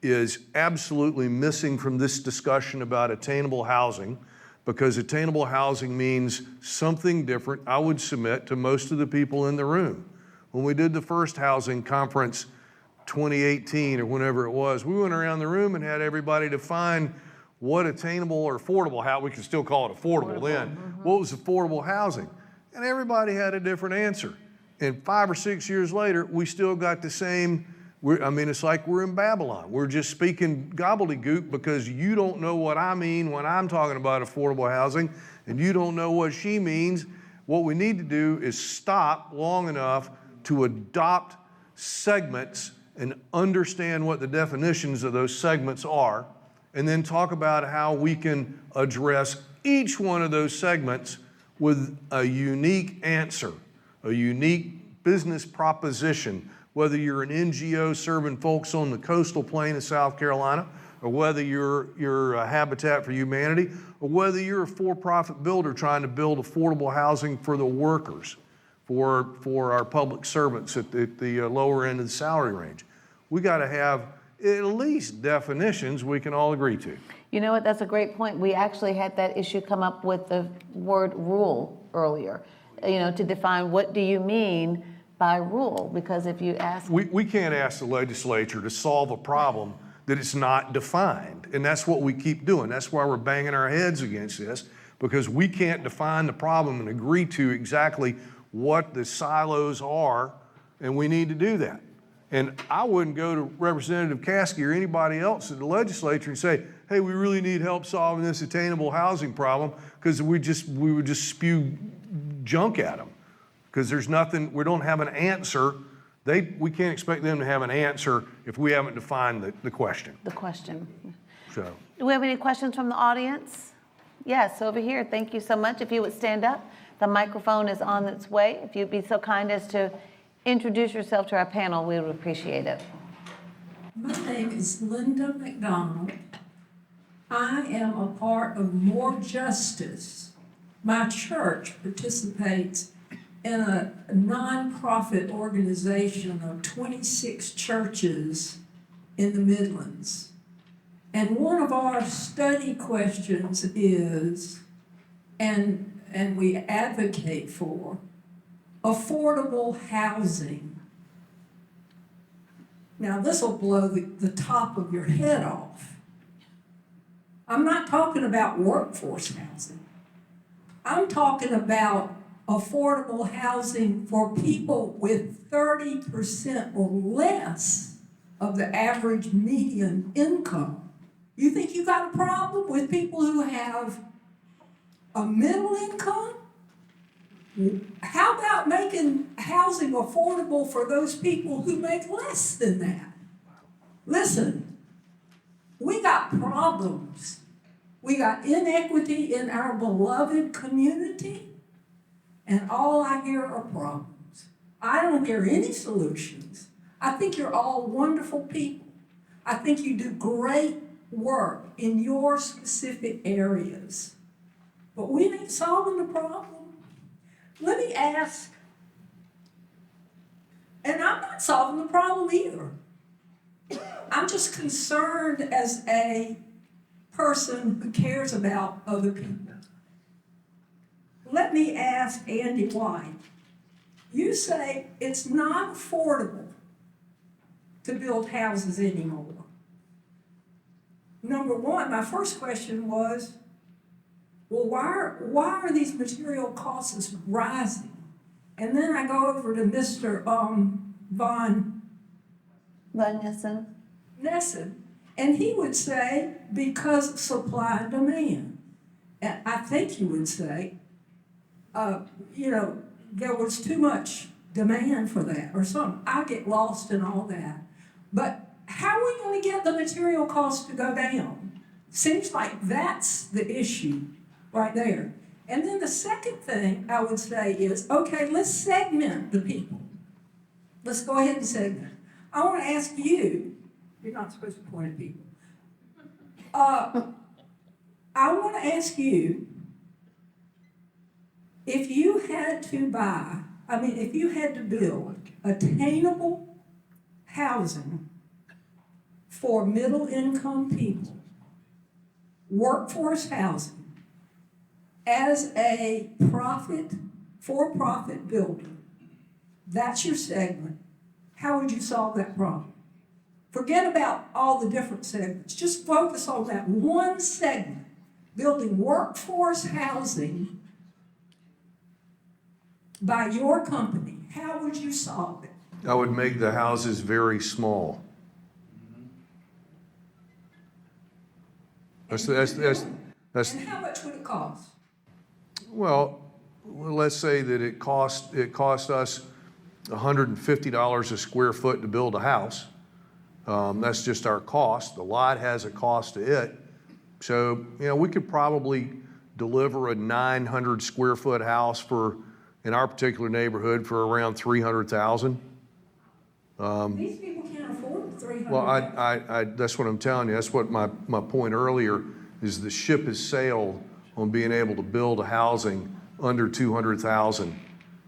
[SPEAKER 5] is absolutely missing from this discussion about attainable housing, because attainable housing means something different, I would submit, to most of the people in the room. When we did the first housing conference, 2018 or whenever it was, we went around the room and had everybody define what attainable or affordable housing, we could still call it affordable then. What was affordable housing? And everybody had a different answer. And 5 or 6 years later, we still got the same. It's like we're in Babylon. We're just speaking gobbledygook because you don't know what I mean when I'm talking about affordable housing, and you don't know what she means. What we need to do is stop long enough to adopt segments and understand what the definitions of those segments are, and then talk about how we can address each one of those segments with a unique answer, a unique business proposition, whether you're an NGO serving folks on the coastal plain of South Carolina, or whether you're a Habitat for Humanity, or whether you're a for-profit builder trying to build affordable housing for the workers, for our public servants at the lower end of the salary range. We got to have at least definitions we can all agree to.
[SPEAKER 1] You know what, that's a great point. We actually had that issue come up with the word rule earlier, to define what do you mean by rule, because if you ask.
[SPEAKER 5] We can't ask the legislature to solve a problem that it's not defined. And that's what we keep doing. That's why we're banging our heads against this, because we can't define the problem and agree to exactly what the silos are, and we need to do that. And I wouldn't go to Representative Caskey or anybody else at the legislature and say, hey, we really need help solving this attainable housing problem, because we would just spew junk at them. Because there's nothing, we don't have an answer. We can't expect them to have an answer if we haven't defined the question.
[SPEAKER 1] The question.
[SPEAKER 5] So.
[SPEAKER 1] Do we have any questions from the audience? Yes, over here. Thank you so much. If you would stand up, the microphone is on its way. If you'd be so kind as to introduce yourself to our panel, we would appreciate it.
[SPEAKER 7] My name is Linda McDonald. I am a part of More Justice. My church participates in a nonprofit organization of 26 churches in the Midlands. And one of our study questions is, and we advocate for, affordable housing. Now, this will blow the top of your head off. I'm not talking about workforce housing. I'm talking about affordable housing for people with 30% or less of the average median income. You think you got a problem with people who have a middle income? How about making housing affordable for those people who make less than that? Listen, we got problems. We got inequity in our beloved community, and all I hear are problems. I don't hear any solutions. I think you're all wonderful people. I think you do great work in your specific areas, but we ain't solving the problem. Let me ask, and I'm not solving the problem either. I'm just concerned as a person who cares about other people. Let me ask Andy White. You say it's not affordable to build houses anymore. Number one, my first question was, well, why are these material costs rising? And then I go over to Mr. Von Nessen, and he would say, because of supply and demand. And I think he would say, there was too much demand for that or something. I get lost in all that. But how are we going to get the material costs to go down? Seems like that's the issue right there. And then the second thing I would say is, okay, let's segment the people. Let's go ahead and segment. I want to ask you, you're not supposed to point at people. I want to ask you, if you had to build attainable housing for middle income people, workforce housing, as a for-profit builder, that's your segment, how would you solve that problem? Forget about all the different segments. Just focus on that one segment, building workforce housing by your company. How would you solve it?
[SPEAKER 5] I would make the houses very small. That's
[SPEAKER 7] And how much would it cost?
[SPEAKER 5] Well, let's say that it cost us $150 a square foot to build a house. That's just our cost. The lot has a cost to it. So, we could probably deliver a 900 square foot house in our particular neighborhood for around $300,000.
[SPEAKER 7] These people can't afford $300,000.
[SPEAKER 5] Well, that's what I'm telling you. That's what my point earlier is. The ship has sailed on being able to build a housing under $200,000.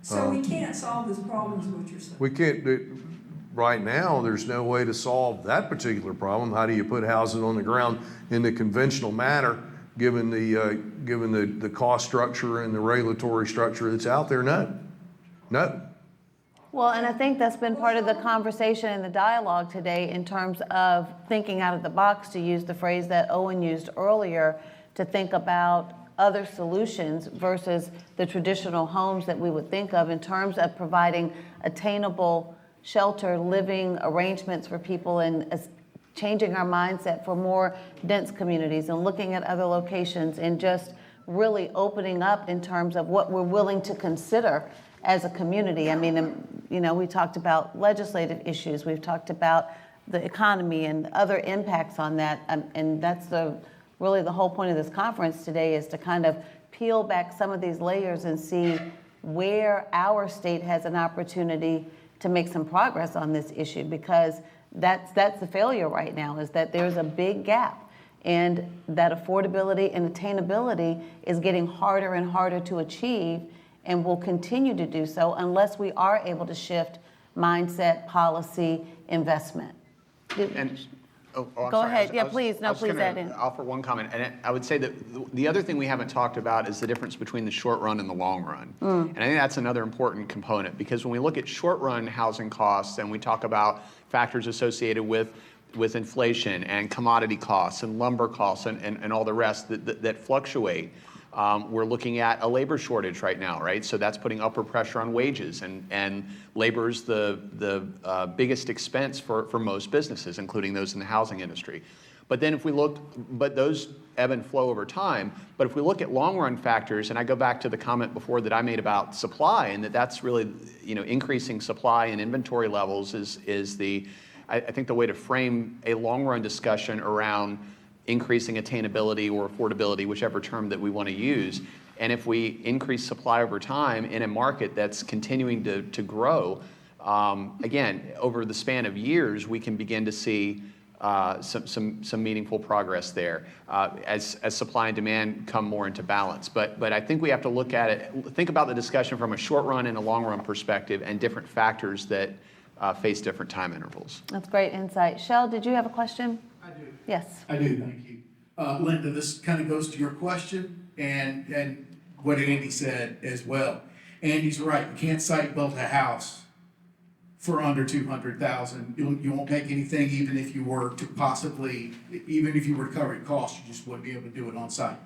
[SPEAKER 7] So we can't solve this problem is what you're saying.
[SPEAKER 5] We can't. Right now, there's no way to solve that particular problem. How do you put houses on the ground in the conventional manner, given the cost structure and the regulatory structure that's out there? No.
[SPEAKER 1] Well, and I think that's been part of the conversation and the dialogue today in terms of thinking out of the box, to use the phrase that Owen used earlier, to think about other solutions versus the traditional homes that we would think of in terms of providing attainable shelter, living arrangements for people, and changing our mindset for more dense communities and looking at other locations and just really opening up in terms of what we're willing to consider as a community. I mean, you know, we talked about legislative issues, we've talked about the economy and other impacts on that, and that's really the whole point of this conference today, is to kind of peel back some of these layers and see where our state has an opportunity to make some progress on this issue, because that's the failure right now, is that there's a big gap, and that affordability and attainability is getting harder and harder to achieve, and will continue to do so unless we are able to shift mindset, policy, investment.
[SPEAKER 3] And I'm
[SPEAKER 1] Go
[SPEAKER 3] sorry.
[SPEAKER 1] ahead. Yeah, please. No,
[SPEAKER 3] I was
[SPEAKER 1] please
[SPEAKER 3] gonna
[SPEAKER 1] add in.
[SPEAKER 3] offer one comment, and I would say that the other thing we haven't talked about is the difference between the short run and the long run. And I think that's another important component, because when we look at short run housing costs and we talk about factors associated with inflation and commodity costs and lumber costs and all the rest that fluctuate, we're looking at a labor shortage right now, right? So that's putting upward pressure on wages, and labor is the biggest expense for most businesses, including those in the housing industry. But then but those ebb and flow over time. But if we look at long run factors, and I go back to the comment before that I made about supply, and that's really, you know, increasing supply and inventory levels is I think the way to frame a long run discussion around increasing attainability or affordability, whichever term that we want to use. And if we increase supply over time in a market that's continuing to grow, again, over the span of years, we can begin to see some meaningful progress there as supply and demand come more into balance. But I think we have to look at it, think about the discussion from a short run and a long run perspective, and different factors that face different time intervals.
[SPEAKER 1] That's great insight. Shell, did you have a question?
[SPEAKER 8] I do.
[SPEAKER 1] Yes.
[SPEAKER 8] I do, thank you. Linda, this kind of goes to your question and what Andy said as well. Andy's right, you can't site build a house for under 200,000. You won't make anything, even if you were to cover your costs, you just wouldn't be able to do it on site.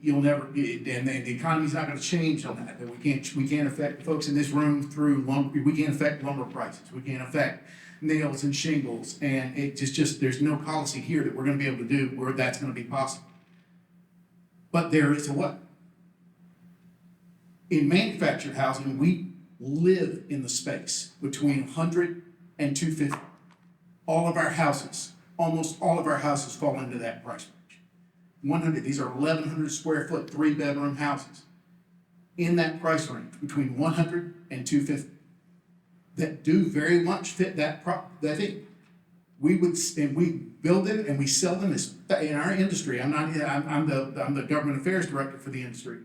[SPEAKER 8] You'll never, and the economy's not going to change on that. We can't affect folks in this room through lumber. We can't affect lumber prices. We can't affect nails and shingles, and it just there's no policy here that we're going to be able to do where that's going to be possible. But there is a what? In manufactured housing, we live in the space between 100 and 250. All of our houses, almost all of our houses fall into that price range. 100, these are 1,100 square foot, 3-bedroom houses. In that price range, between 100 and 250. That do very much fit that thing. We build them and we sell them as, in our industry. I'm the government affairs director for the industry.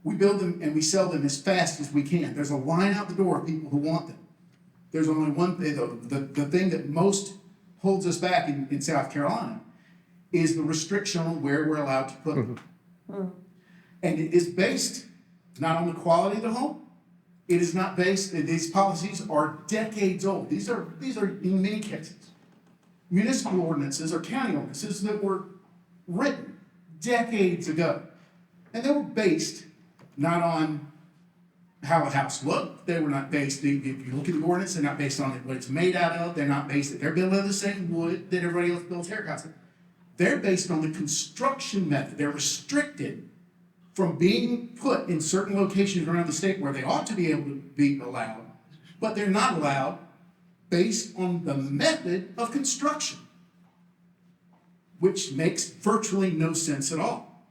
[SPEAKER 8] We build them and we sell them as fast as we can. There's a line out the door of people who want them. There's only one thing, the thing that most holds us back in South Carolina is the restriction on where we're allowed to put them. And it is based not on the quality of the home. It is not based, these policies are decades old. These are in many cases, municipal ordinances or county ordinances that were written decades ago. And they were based not on how a house looked. They were not based, if you look at the ordinance, they're not based on what it's made out of. They're not based, they're built out of the same wood that everybody else builds haircuts in. They're based on the construction method. They're restricted from being put in certain locations around the state where they ought to be able to be allowed, but they're not allowed based on the method of construction, which makes virtually no sense at all.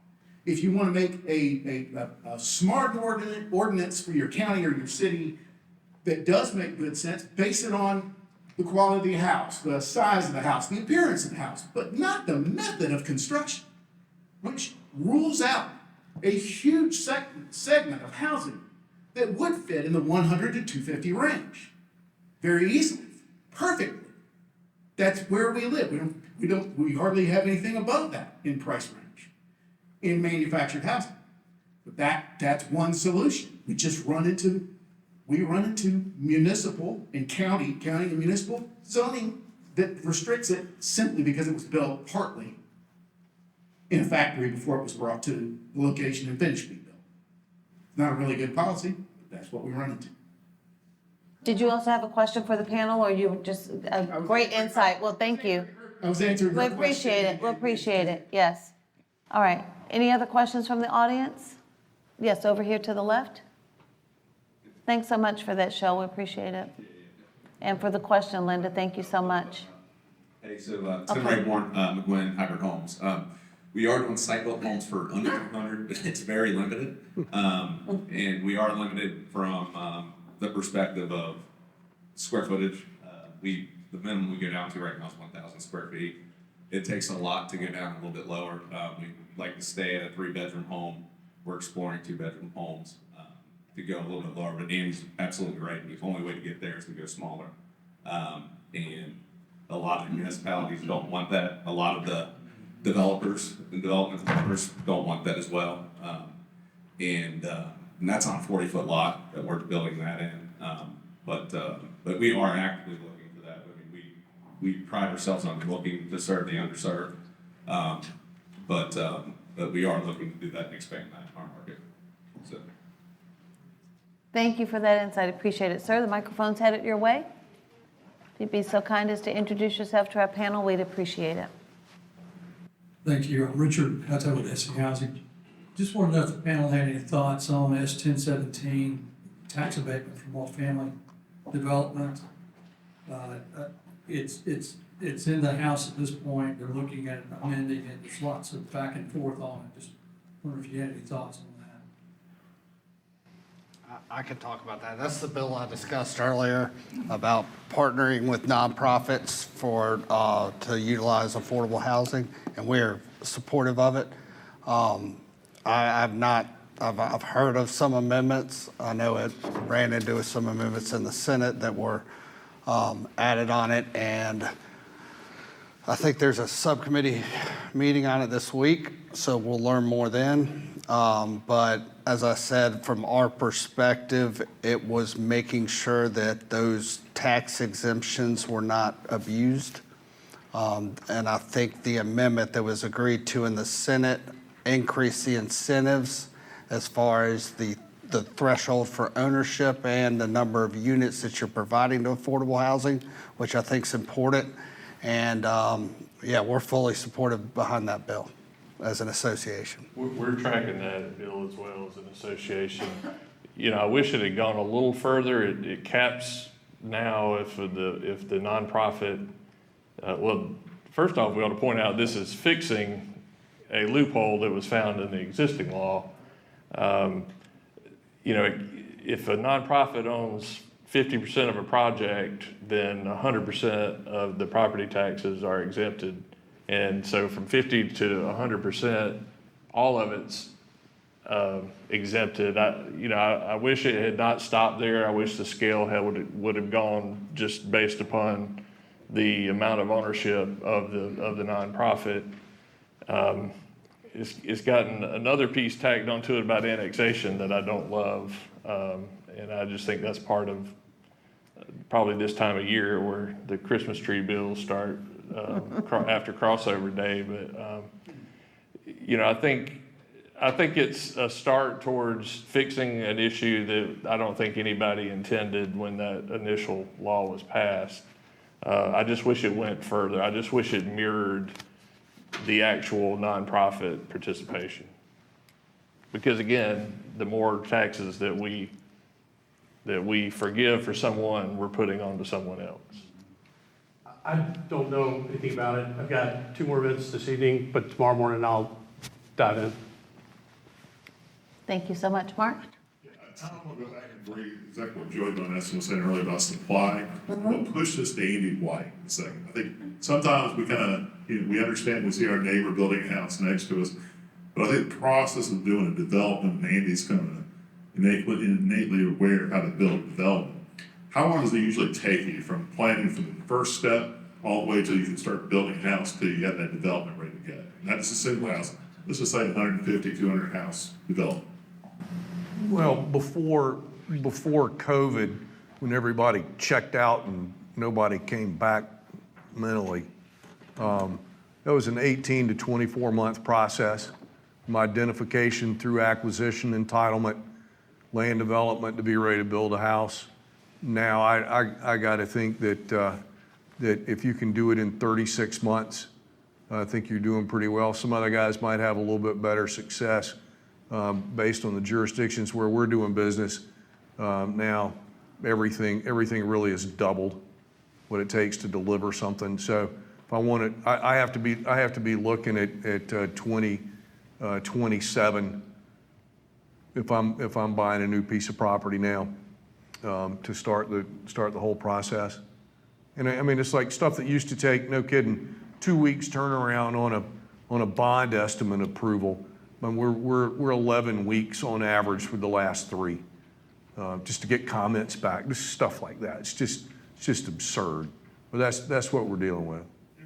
[SPEAKER 8] If you want to make a smart ordinance for your county or your city that does make good sense, base it on the quality of the house, the size of the house, the appearance of the house, but not the method of construction, which rules out a huge segment of housing that would fit in the 100 to 250 range very easily, perfectly. That's where we live. We hardly have anything above that in price range in manufactured housing. But that's one solution. We just run into we run into municipal and county and municipal zoning that restricts it simply because it was built partly in a factory before it was brought to the location and finished being built. Not a really good policy, but that's what we run into.
[SPEAKER 1] Did you also have a question for the panel, or you just, a great insight? Well, thank you.
[SPEAKER 8] I was answering
[SPEAKER 1] We
[SPEAKER 8] her question.
[SPEAKER 1] appreciate it, we appreciate it, yes. All right, any other questions from the audience? Yes, over here to the left. Thanks so much for that, Shel, we appreciate it. And for the question, Linda, thank you so much.
[SPEAKER 9] Hey, so Tim Rayborn, McGuinn Hybrid Homes. We are doing site-built homes for under 200, but it's very limited. And we are limited from the perspective of square footage. The minimum we go down to right now is 1,000 square feet. It takes a lot to go down a little bit lower. We like to stay at a 3-bedroom home. We're exploring 2-bedroom homes to go a little bit lower, but Andy's absolutely right. The only way to get there is to go smaller. And a lot of municipalities don't want that. A lot of the developers and development developers don't want that as well. And that's on a 40-foot lot that we're building that in. But we are actively looking for that. I mean, we pride ourselves on looking to serve the underserved. But we are looking to do that and expand that in our market. So.
[SPEAKER 1] Thank you for that insight, appreciate it. Sir, the microphone's headed your way. If you'd be so kind as to introduce yourself to our panel, we'd appreciate it.
[SPEAKER 10] Thank you. I'm Richard Hutto with SC Housing. Just wanted to know if the panel had any thoughts on S1017, tax abatement for multifamily development. It's in the House at this point. They're looking at amending it. There's lots of back and forth on it. Just wonder if you had any thoughts on that.
[SPEAKER 4] I can talk about that. That's the bill I discussed earlier about partnering with nonprofits to utilize affordable housing, and we're supportive of it. I've heard of some amendments. I know it ran into some amendments in the Senate that were added on it, and I think there's a subcommittee meeting on it this week, so we'll learn more then. But as I said, from our perspective, it was making sure that those tax exemptions were not abused. And I think the amendment that was agreed to in the Senate increased the incentives as far as the threshold for ownership and the number of units that you're providing to affordable housing, which I think is important. And yeah, we're fully supportive behind that bill as an association.
[SPEAKER 6] We're tracking that bill as well as an association. You know, I wish it had gone a little further. It caps now if the nonprofit, well, first off, we ought to point out this is fixing a loophole that was found in the existing law. You know, if a nonprofit owns 50% of a project, then 100% of the property taxes are exempted. And so from 50 to 100%, all of it's exempted. I wish it had not stopped there. I wish the scale would have gone just based upon the amount of ownership of the nonprofit. It's gotten another piece tacked onto it about annexation that I don't love. And I just think that's part of probably this time of year where the Christmas tree bills start after crossover day. But, you know, I think it's a start towards fixing an issue that I don't think anybody intended when that initial law was passed. I just wish it went further. I just wish it mirrored the actual nonprofit participation. Because again, the more taxes that we forgive for someone, we're putting on to someone else.
[SPEAKER 2] I don't know anything about it. I've got 2 more minutes this evening, but tomorrow morning I'll dive in.
[SPEAKER 1] Thank you so much, Mark.
[SPEAKER 11] I want to go back and agree exactly what Joey Nessen was saying earlier about supply. We'll push this to Andy White in a second. I think sometimes we kind of, we understand, we see our neighbor building a house next to us, but I think the process of doing a development, and Andy's kind of innately aware of how to build a development. How long does it usually take you from planning from the first step all the way till you can start building a house till you have that development ready to go? And that's a single house. Let's just say 150, 200 house development.
[SPEAKER 5] Well, before before COVID, when everybody checked out and nobody came back mentally. That was an 18 to 24 month process. My identification through acquisition, entitlement, land development to be ready to build a house. Now I got to think that that if you can do it in 36 months, I think you're doing pretty well. Some other guys might have a little bit better success based on the jurisdictions where we're doing business. Now everything really is doubled what it takes to deliver something. So if I want to, I have to be looking at 2027 if I'm buying a new piece of property now to start the whole process. And I mean, it's like stuff that used to take, no kidding, 2 weeks turnaround on a bond estimate approval. And we're 11 weeks on average for the last 3, just to get comments back, just stuff like that. It's just absurd. But that's what we're dealing with.
[SPEAKER 11] I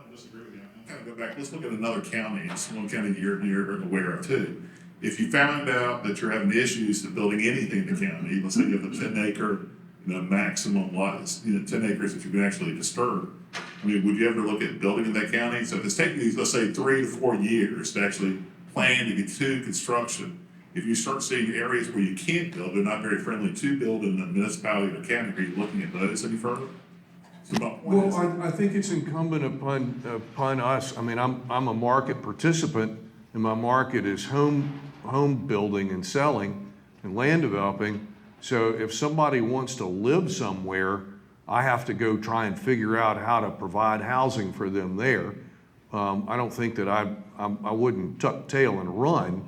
[SPEAKER 11] don't disagree with you. I'm kind of go back. Let's look at another county. It's one county you're aware of too. If you found out that you're having issues to building anything in the county, let's say you have a 10-acre, maximum lot, 10 acres that you can actually disturb. I mean, would you ever look at building in that county? So if it's taking these, let's say, 3 to 4 years to actually plan to get to construction, if you start seeing areas where you can't build, they're not very friendly to build in the municipality or county, are you looking at those any further? So my point is,
[SPEAKER 5] I think it's incumbent upon us. I mean, I'm a market participant, and my market is home building and selling and land developing. So if somebody wants to live somewhere, I have to go try and figure out how to provide housing for them there. I don't think that I wouldn't tuck tail and run,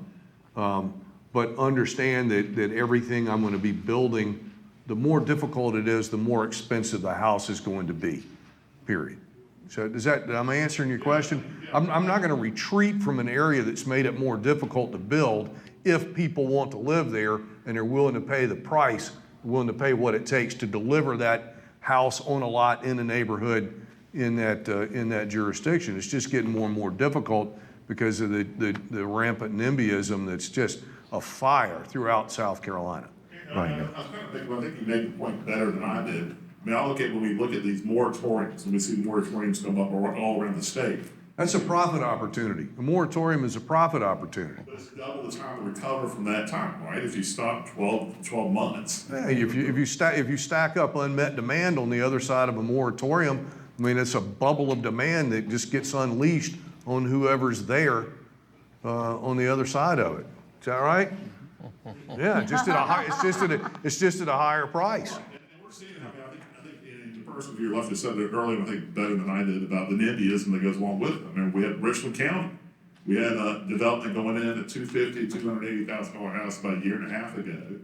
[SPEAKER 5] but understand that everything I'm going to be building, the more difficult it is, the more expensive the house is going to be, period. So am I answering your question? I'm not going to retreat from an area that's made it more difficult to build if people want to live there and they're willing to pay the price, willing to pay what it takes to deliver that house on a lot in a neighborhood in that jurisdiction. It's just getting more and more difficult because of the rampant NIMBYism that's just a fire throughout South Carolina.
[SPEAKER 11] I was kind of thinking, I think you made the point better than I did. I mean, I look at when we look at these moratoriums, and we see moratoriums come up all around the state.
[SPEAKER 5] That's a profit opportunity. A moratorium is a profit opportunity.
[SPEAKER 11] But it's double the time to recover from that time, right? If you stop 12 months.
[SPEAKER 5] Yeah, if you stack up unmet demand on the other side of a moratorium, I mean, it's a bubble of demand that just gets unleashed on whoever's there on the other side of it. Is that right? Yeah, just at a high, it's just at a higher price.
[SPEAKER 11] And we're seeing it. I think in the person you left said it earlier, I think better than I did, about the NIMBYism that goes along with it. I mean, we had Richland County. We had a development going in at $250,000, $280,000 house about a year and a half ago,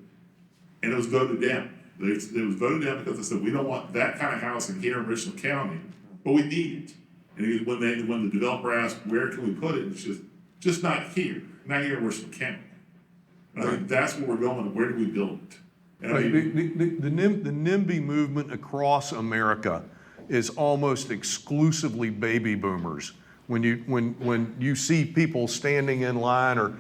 [SPEAKER 11] and it was voted down. It was voted down because they said, we don't want that kind of housing here in Richland County, but we need it. And when the developer asked, where can we put it? It's just not here in Richland County. And I think that's where we're going. Where do we build it? And I mean,
[SPEAKER 5] the NIMBY movement across America is almost exclusively baby boomers. When you see people standing in line or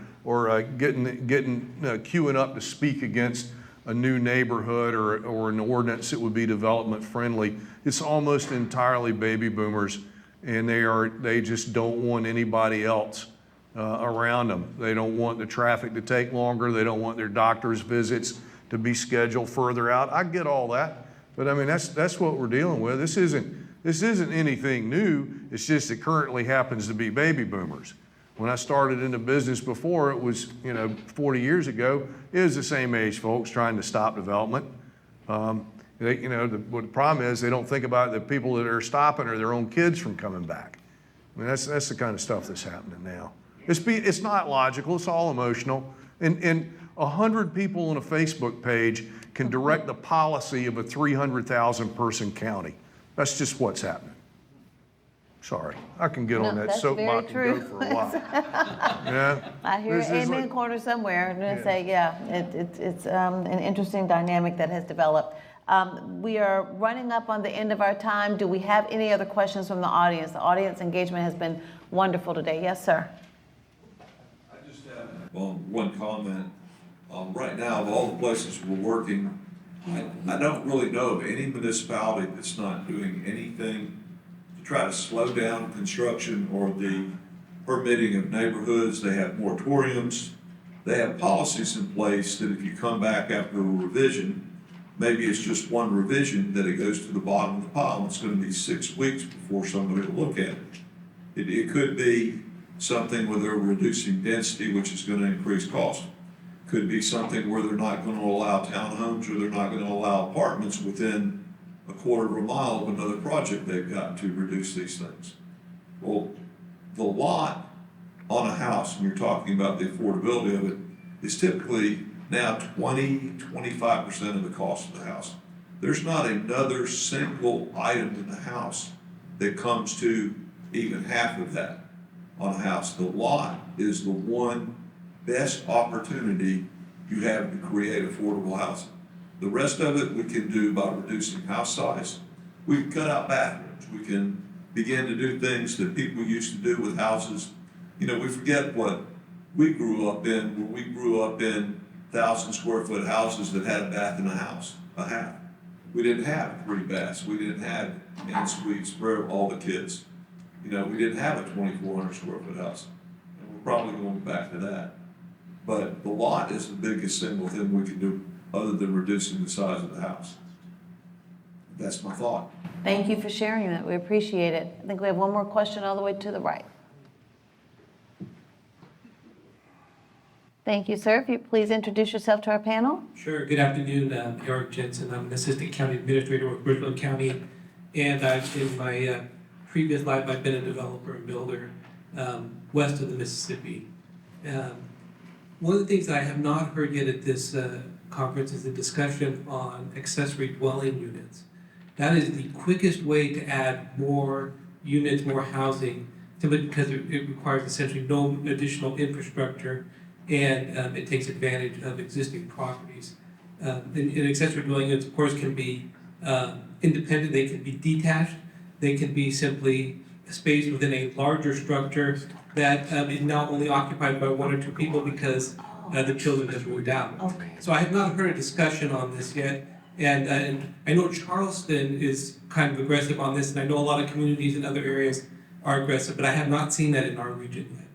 [SPEAKER 5] queuing up to speak against a new neighborhood or an ordinance that would be development friendly, it's almost entirely baby boomers, and they just don't want anybody else around them. They don't want the traffic to take longer. They don't want their doctor's visits to be scheduled further out. I get all that, but I mean that's what we're dealing with. This isn't anything new. It's just it currently happens to be baby boomers. When I started into business before, it was 40 years ago. It was the same age folks trying to stop development. What the problem is, they don't think about the people that are stopping or their own kids from coming back. I mean that's the kind of stuff that's happening now. It's not logical. It's all emotional. And 100 people on a Facebook page can direct the policy of a 300,000 person county. That's just what's happening. Sorry, I can get on that soapbox and go for a while. Yeah.
[SPEAKER 1] I hear an amen corner somewhere. I'm going to say, it's an interesting dynamic that has developed. We are running up on the end of our time. Do we have any other questions from the audience? The audience engagement has been wonderful today. Yes, sir.
[SPEAKER 12] I just have one comment Right now, of all the places we're working, I don't really know of any municipality that's not doing anything to try to slow down construction or the permitting of neighborhoods. They have moratoriums. They have policies in place that if you come back after a revision, maybe it's just one revision, that it goes to the bottom of the pile. It's going to be 6 weeks before somebody will look at it. It could be something where they're reducing density, which is going to increase cost. Could be something where they're not going to allow townhomes or they're not going to allow apartments within a quarter of a mile of another project they've got to reduce these things. Well, the lot on a house, when you're talking about the affordability of it, is typically now 20–25% of the cost of the house. There's not another single item in the house that comes to even half of that on a house. The lot is the one best opportunity you have to create affordable housing. The rest of it we can do by reducing house size. We can cut out bathrooms. We can begin to do things that people used to do with houses. You know, we forget what we grew up in, when we grew up in 1,000-square-foot houses that had a bath in a house, a half. We didn't have 3 baths. We didn't have en-suites for all the kids. You know, we didn't have a 2,400-square-foot house. And we're probably going back to that. But the lot is the biggest single thing we can do other than reducing the size of the house. That's my thought.
[SPEAKER 1] Thank you for sharing that. We appreciate it. I think we have one more question all the way to the right. Thank you, sir. If you please introduce yourself to our panel.
[SPEAKER 13] Sure. Good afternoon. Eric Jensen. I'm an assistant county administrator with Richland County, and in my previous life, I've been a developer and builder west of the Mississippi. One of the things I have not heard yet at this conference is a discussion on accessory dwelling units. That is the quickest way to add more units, more housing, simply because it requires essentially no additional infrastructure, and it takes advantage of existing properties. And accessory dwelling units, of course, can be independent. They can be detached. They can be simply a space within a larger structure that is now only occupied by 1 or 2 people because the children have moved out.
[SPEAKER 1] Okay.
[SPEAKER 13] So I have not heard a discussion on this yet. And I know Charleston is kind of aggressive on this, and I know a lot of communities in other areas are aggressive, but I have not seen that in our region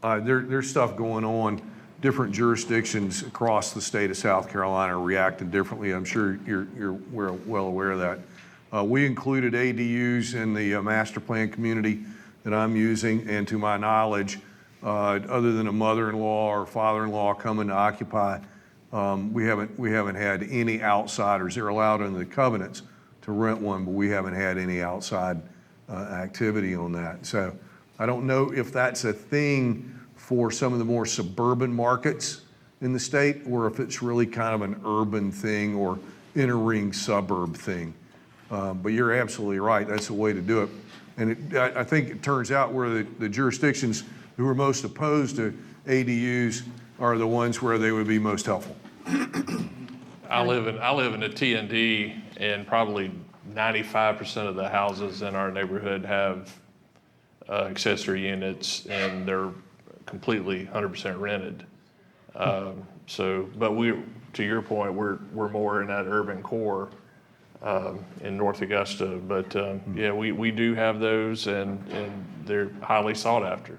[SPEAKER 13] yet.
[SPEAKER 5] There's stuff going on. Different jurisdictions across the state of South Carolina are reacting differently. I'm sure you're well aware of that. We included ADUs in the master plan community that I'm using, and to my knowledge, other than a mother-in-law or father-in-law coming to occupy, we haven't had any outsiders. They're allowed under the covenants to rent one, but we haven't had any outside activity on that. So I don't know if that's a thing for some of the more suburban markets in the state, or if it's really kind of an urban thing or inner ring suburb thing. But you're absolutely right. That's the way to do it. And I think it turns out where the jurisdictions who are most opposed to ADUs are the ones where they would be most helpful.
[SPEAKER 6] I live in a T&D, and probably 95% of the houses in our neighborhood have accessory units, and they're completely 100% rented. But to your point, we're more in that urban core in North Augusta. But yeah, we do have those, and they're highly sought after.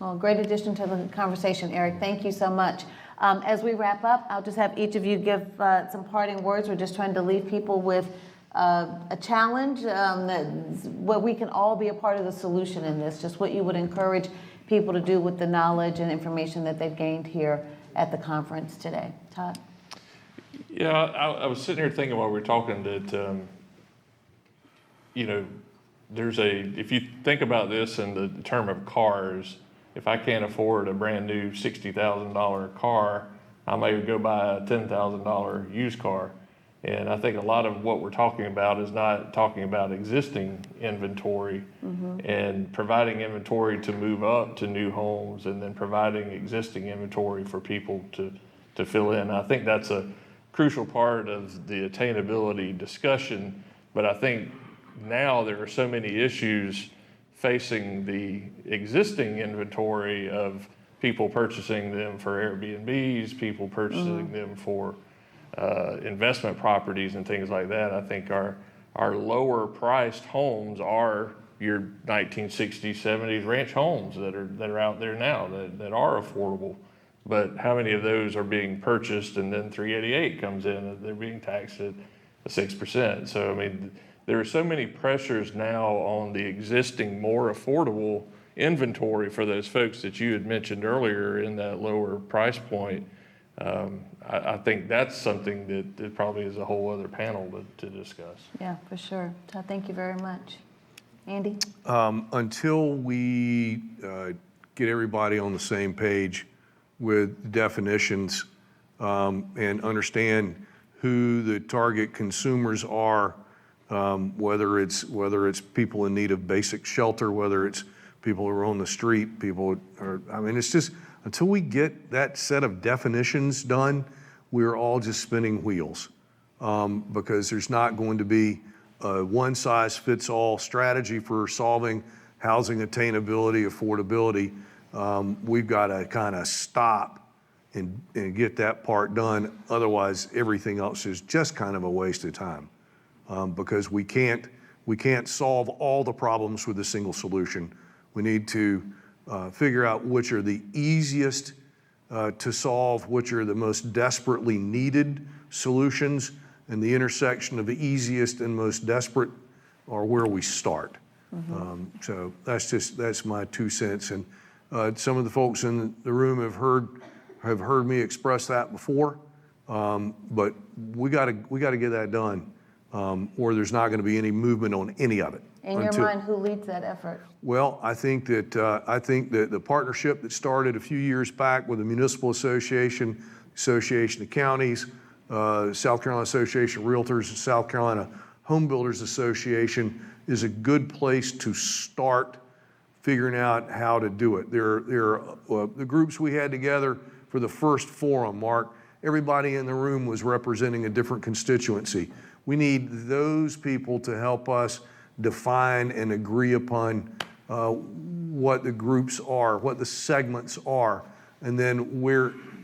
[SPEAKER 1] Well, great addition to the conversation, Eric. Thank you so much. As we wrap up, I'll just have each of you give some parting words. We're just trying to leave people with a challenge, where we can all be a part of the solution in this, just what you would encourage people to do with the knowledge and information that they've gained here at the conference today. Todd?
[SPEAKER 6] Yeah, I was sitting here thinking while we were talking that, if you think about this in the term of cars, if I can't afford a brand new $60,000 car, I may go buy a $10,000 used car. And I think a lot of what we're talking about is not talking about existing inventory and providing inventory to move up to new homes, and then providing existing inventory for people to fill in. I think that's a crucial part of the attainability discussion, but I think now there are so many issues facing the existing inventory of people purchasing them for Airbnbs, people purchasing them for investment properties and things like that. I think our lower priced homes are your 1960s, 70s ranch homes that are out there now that are affordable. But how many of those are being purchased and then 388 comes in and they're being taxed at 6%? So, I mean, there are so many pressures now on the existing, more affordable inventory for those folks that you had mentioned earlier in that lower price point. I think that's something that probably is a whole other panel to discuss.
[SPEAKER 1] Yeah, for sure. Todd, thank you very much. Andy?
[SPEAKER 5] Until we get everybody on the same page with definitions and understand who the target consumers are, whether it's people in need of basic shelter, whether it's people who are on the street, it's just, until we get that set of definitions done, we're all just spinning wheels because there's not going to be a one-size-fits-all strategy for solving housing attainability, affordability. We've got to kind of stop and get that part done. Otherwise, everything else is just kind of a waste of time because we can't solve all the problems with a single solution. We need to figure out which are the easiest to solve, which are the most desperately needed solutions, and the intersection of the easiest and most desperate are where we start. So that's my 2 cents. And some of the folks in the room have heard me express that before, but we got to get that done, or there's not going to be any movement on any of it.
[SPEAKER 1] In your mind, who leads that effort?
[SPEAKER 5] Well, I think that the partnership that started a few years back with the Municipal Association, Association of Counties, South Carolina Association of Realtors, and South Carolina Home Builders Association is a good place to start figuring out how to do it. There are the groups we had together for the first forum, Mark, everybody in the room was representing a different constituency. We need those people to help us define and agree upon what the groups are, what the segments are, and then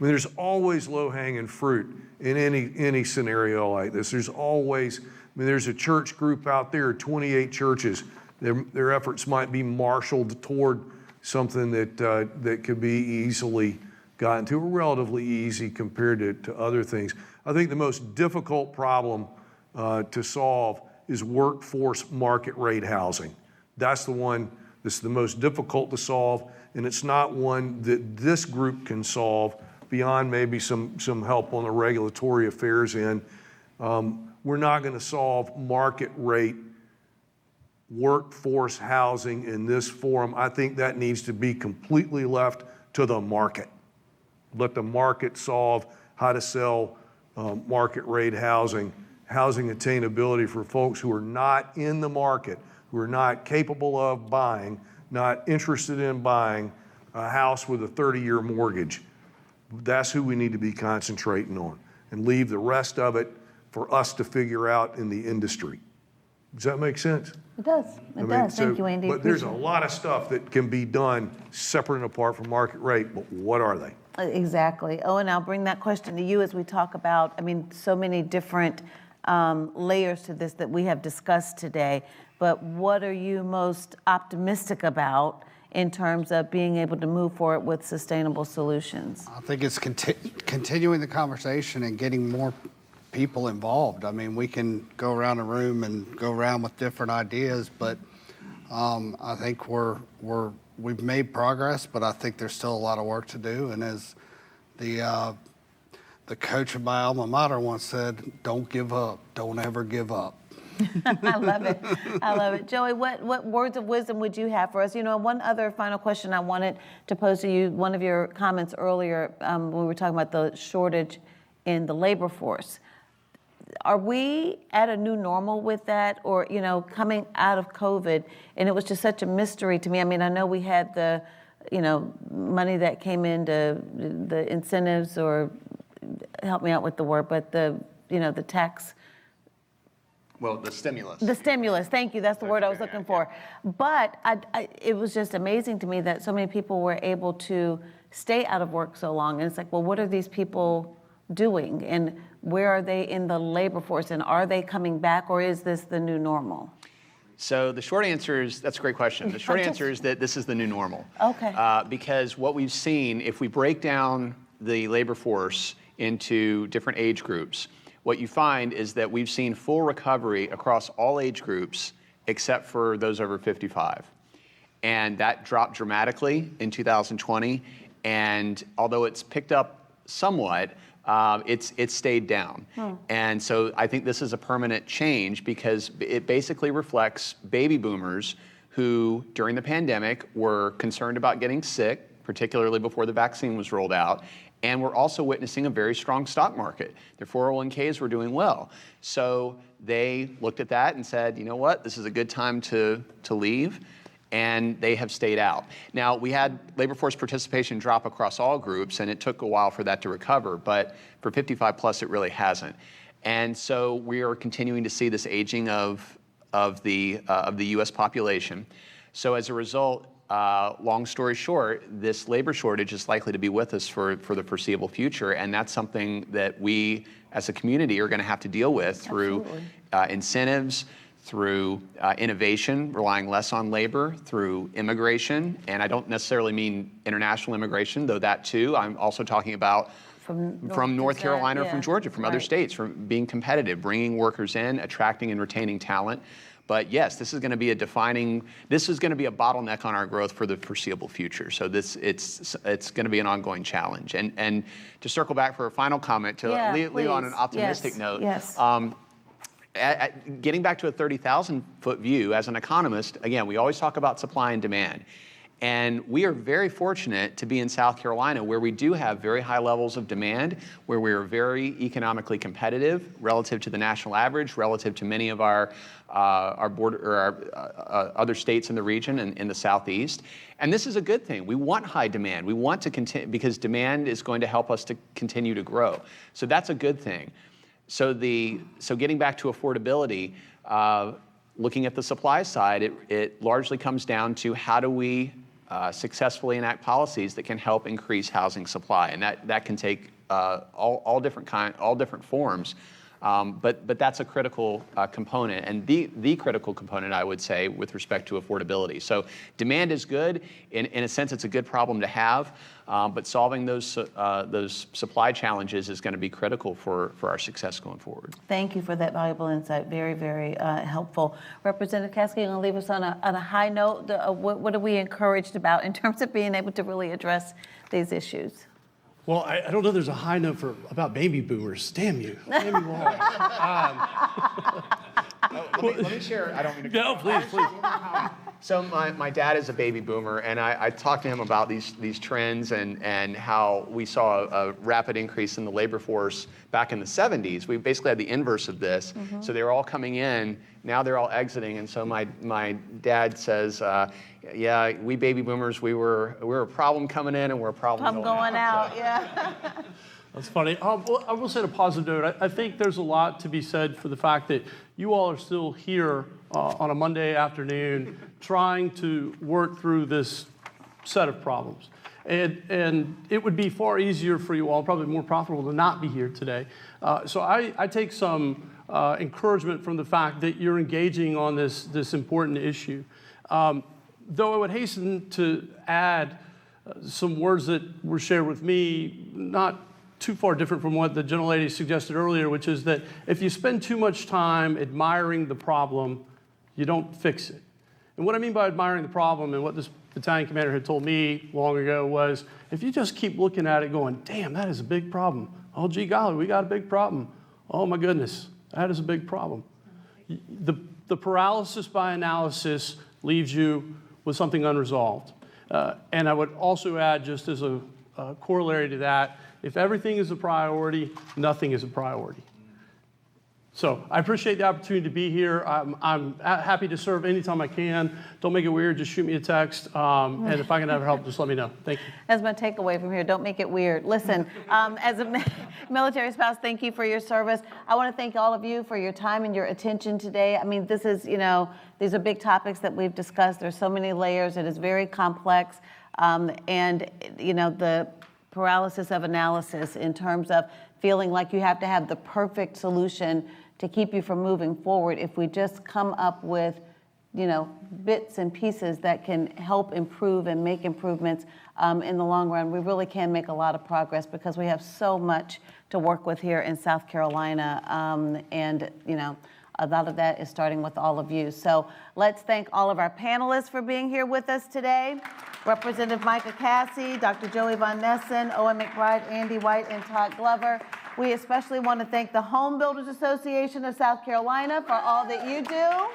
[SPEAKER 5] there's always low-hanging fruit in any scenario like this. There's always, there's a church group out there, 28 churches. Their efforts might be marshaled toward something that could be easily gotten to, or relatively easy compared to other things. I think the most difficult problem to solve is workforce market rate housing. That's the one that's the most difficult to solve, and it's not one that this group can solve beyond maybe some help on the regulatory affairs end. We're not going to solve market rate workforce housing in this forum. I think that needs to be completely left to the market. Let the market solve how to sell market rate housing attainability for folks who are not in the market, who are not capable of buying, not interested in buying a house with a 30-year mortgage. That's who we need to be concentrating on, and leave the rest of it for us to figure out in the industry. Does that make sense?
[SPEAKER 1] It does. It does. Thank you, Andy.
[SPEAKER 5] But there's a lot of stuff that can be done separate and apart from market rate, but what are they?
[SPEAKER 1] Exactly. Owen, I'll bring that question to you as we talk about, so many different layers to this that we have discussed today, but what are you most optimistic about in terms of being able to move forward with sustainable solutions?
[SPEAKER 4] I think it's continuing the conversation and getting more people involved. We can go around the room and go around with different ideas, but I think we've made progress, but I think there's still a lot of work to do. And as the coach of my alma mater once said, "Don't give up. Don't ever give up."
[SPEAKER 1] I love it. I love it. Joey, what words of wisdom would you have for us? One other final question I wanted to pose to you, one of your comments earlier when we were talking about the shortage in the labor force. Are we at a new normal with that, or, coming out of COVID, and it was just such a mystery to me. I know we had the, money that came into the incentives, or help me out with the word, but the tax.
[SPEAKER 3] Well, the stimulus.
[SPEAKER 1] The stimulus, thank you, that's the word I was looking for. But it was just amazing to me that so many people were able to stay out of work so long. And it's like, well, what are these people doing? And where are they in the labor force? And are they coming back, or is this the new normal?
[SPEAKER 3] So the short answer is, that's a great question. The short answer is that this is the new normal.
[SPEAKER 1] Okay.
[SPEAKER 3] Because what we've seen, if we break down the labor force into different age groups, what you find is that we've seen full recovery across all age groups except for those over 55. And that dropped dramatically in 2020. And although it's picked up somewhat, it's stayed down. And so I think this is a permanent change because it basically reflects baby boomers who, during the pandemic, were concerned about getting sick, particularly before the vaccine was rolled out, and we're also witnessing a very strong stock market. Their 401ks were doing well. So they looked at that and said, you know what, this is a good time to leave, and they have stayed out. Now, we had labor force participation drop across all groups, and it took a while for that to recover, but for 55 plus, it really hasn't. And so we are continuing to see this aging of the US population. So as a result, long story short, this labor shortage is likely to be with us for the foreseeable future, and that's something that we as a community are going to have to deal with through incentives, through innovation, relying less on labor, through immigration, and I don't necessarily mean international immigration, though that too. I'm also talking about from North Carolina, from Georgia, from other states, from being competitive, bringing workers in, attracting and retaining talent. But yes, this is going to be a bottleneck on our growth for the foreseeable future. So it's going to be an ongoing challenge. And to circle back for a final comment, to leave on an optimistic note, getting back to a 30,000-foot view, as an economist, again, we always talk about supply and demand. And we are very fortunate to be in South Carolina, where we do have very high levels of demand, where we are very economically competitive relative to the national average, relative to many of our other states in the region and in the Southeast. And this is a good thing. We want high demand. We want to continue, because demand is going to help us to continue to grow. So that's a good thing. So getting back to affordability, looking at the supply side, it largely comes down to how do we successfully enact policies that can help increase housing supply, and that can take all different forms. But that's a critical component, and the critical component, I would say, with respect to affordability. So demand is good. In a sense, it's a good problem to have, but solving those supply challenges is going to be critical for our success going forward.
[SPEAKER 1] Thank you for that valuable insight. Very, very helpful. Representative Caskey, you're going to leave us on a high note. What are we encouraged about in terms of being able to really address these issues?
[SPEAKER 2] Well, I don't know there's a high note about baby boomers. Damn you. Damn you all.
[SPEAKER 3] Let me share. I don't mean to.
[SPEAKER 2] No, please.
[SPEAKER 3] So my dad is a baby boomer, and I talked to him about these trends and how we saw a rapid increase in the labor force back in the 70s. We basically had the inverse of this. Mm-hmm. So they were all coming in, now they're all exiting, and so my dad says, yeah, we baby boomers, we were a problem coming in and we're a problem going out.
[SPEAKER 1] Yeah.
[SPEAKER 2] That's funny. Well, I will say on a positive note, I think there's a lot to be said for the fact that you all are still here on a Monday afternoon trying to work through this set of problems. And it would be far easier for you all, probably more profitable to not be here today. So I take some encouragement from the fact that you're engaging on this important issue. Though I would hasten to add some words that were shared with me, not too far different from what the gentlelady suggested earlier, which is that if you spend too much time admiring the problem, you don't fix it. And what I mean by admiring the problem, and what this battalion commander had told me long ago, was if you just keep looking at it going, damn, that is a big problem. Oh, gee golly, we got a big problem. Oh my goodness, that is a big problem. The paralysis by analysis leaves you with something unresolved. And I would also add, just as a corollary to that, if everything is a priority, nothing is a priority. So I appreciate the opportunity to be here. I'm happy to serve anytime I can. Don't make it weird, just shoot me a text. And if I can ever help, just let me know. Thank you.
[SPEAKER 1] That's my takeaway from here. Don't make it weird. Listen, as a military spouse, thank you for your service. I want to thank all of you for your time and your attention today. I mean, this is, these are big topics that we've discussed. There's so many layers. It is very complex. And, you know, the paralysis of analysis in terms of feeling like you have to have the perfect solution to keep you from moving forward. If we just come up with, you know, bits and pieces that can help improve and make improvements in the long run, we really can make a lot of progress because we have so much to work with here in South Carolina. And, you know, a lot of that is starting with all of you. So let's thank all of our panelists for being here with us today. Representative Micah Caskey, Dr. Joey Von Nessen, Owen McBride, Andy White, and Todd Glover. We especially want to thank the Home Builders Association of South Carolina for all that you do.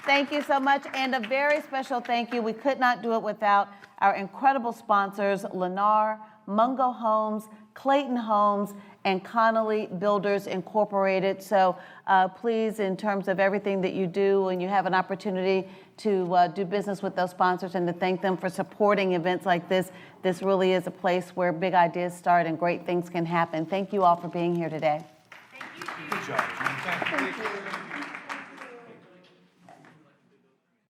[SPEAKER 1] Thank you so much, and a very special thank you. We could not do it without our incredible sponsors, Lennar, Mungo Homes, Clayton Homes, and Connolly Builders Incorporated. So please, in terms of everything that you do, and you have an opportunity to do business with those sponsors and to thank them for supporting events like this, this really is a place where big ideas start and great things can happen. Thank you all for being here today.
[SPEAKER 14] Thank you. Good job. Thank you.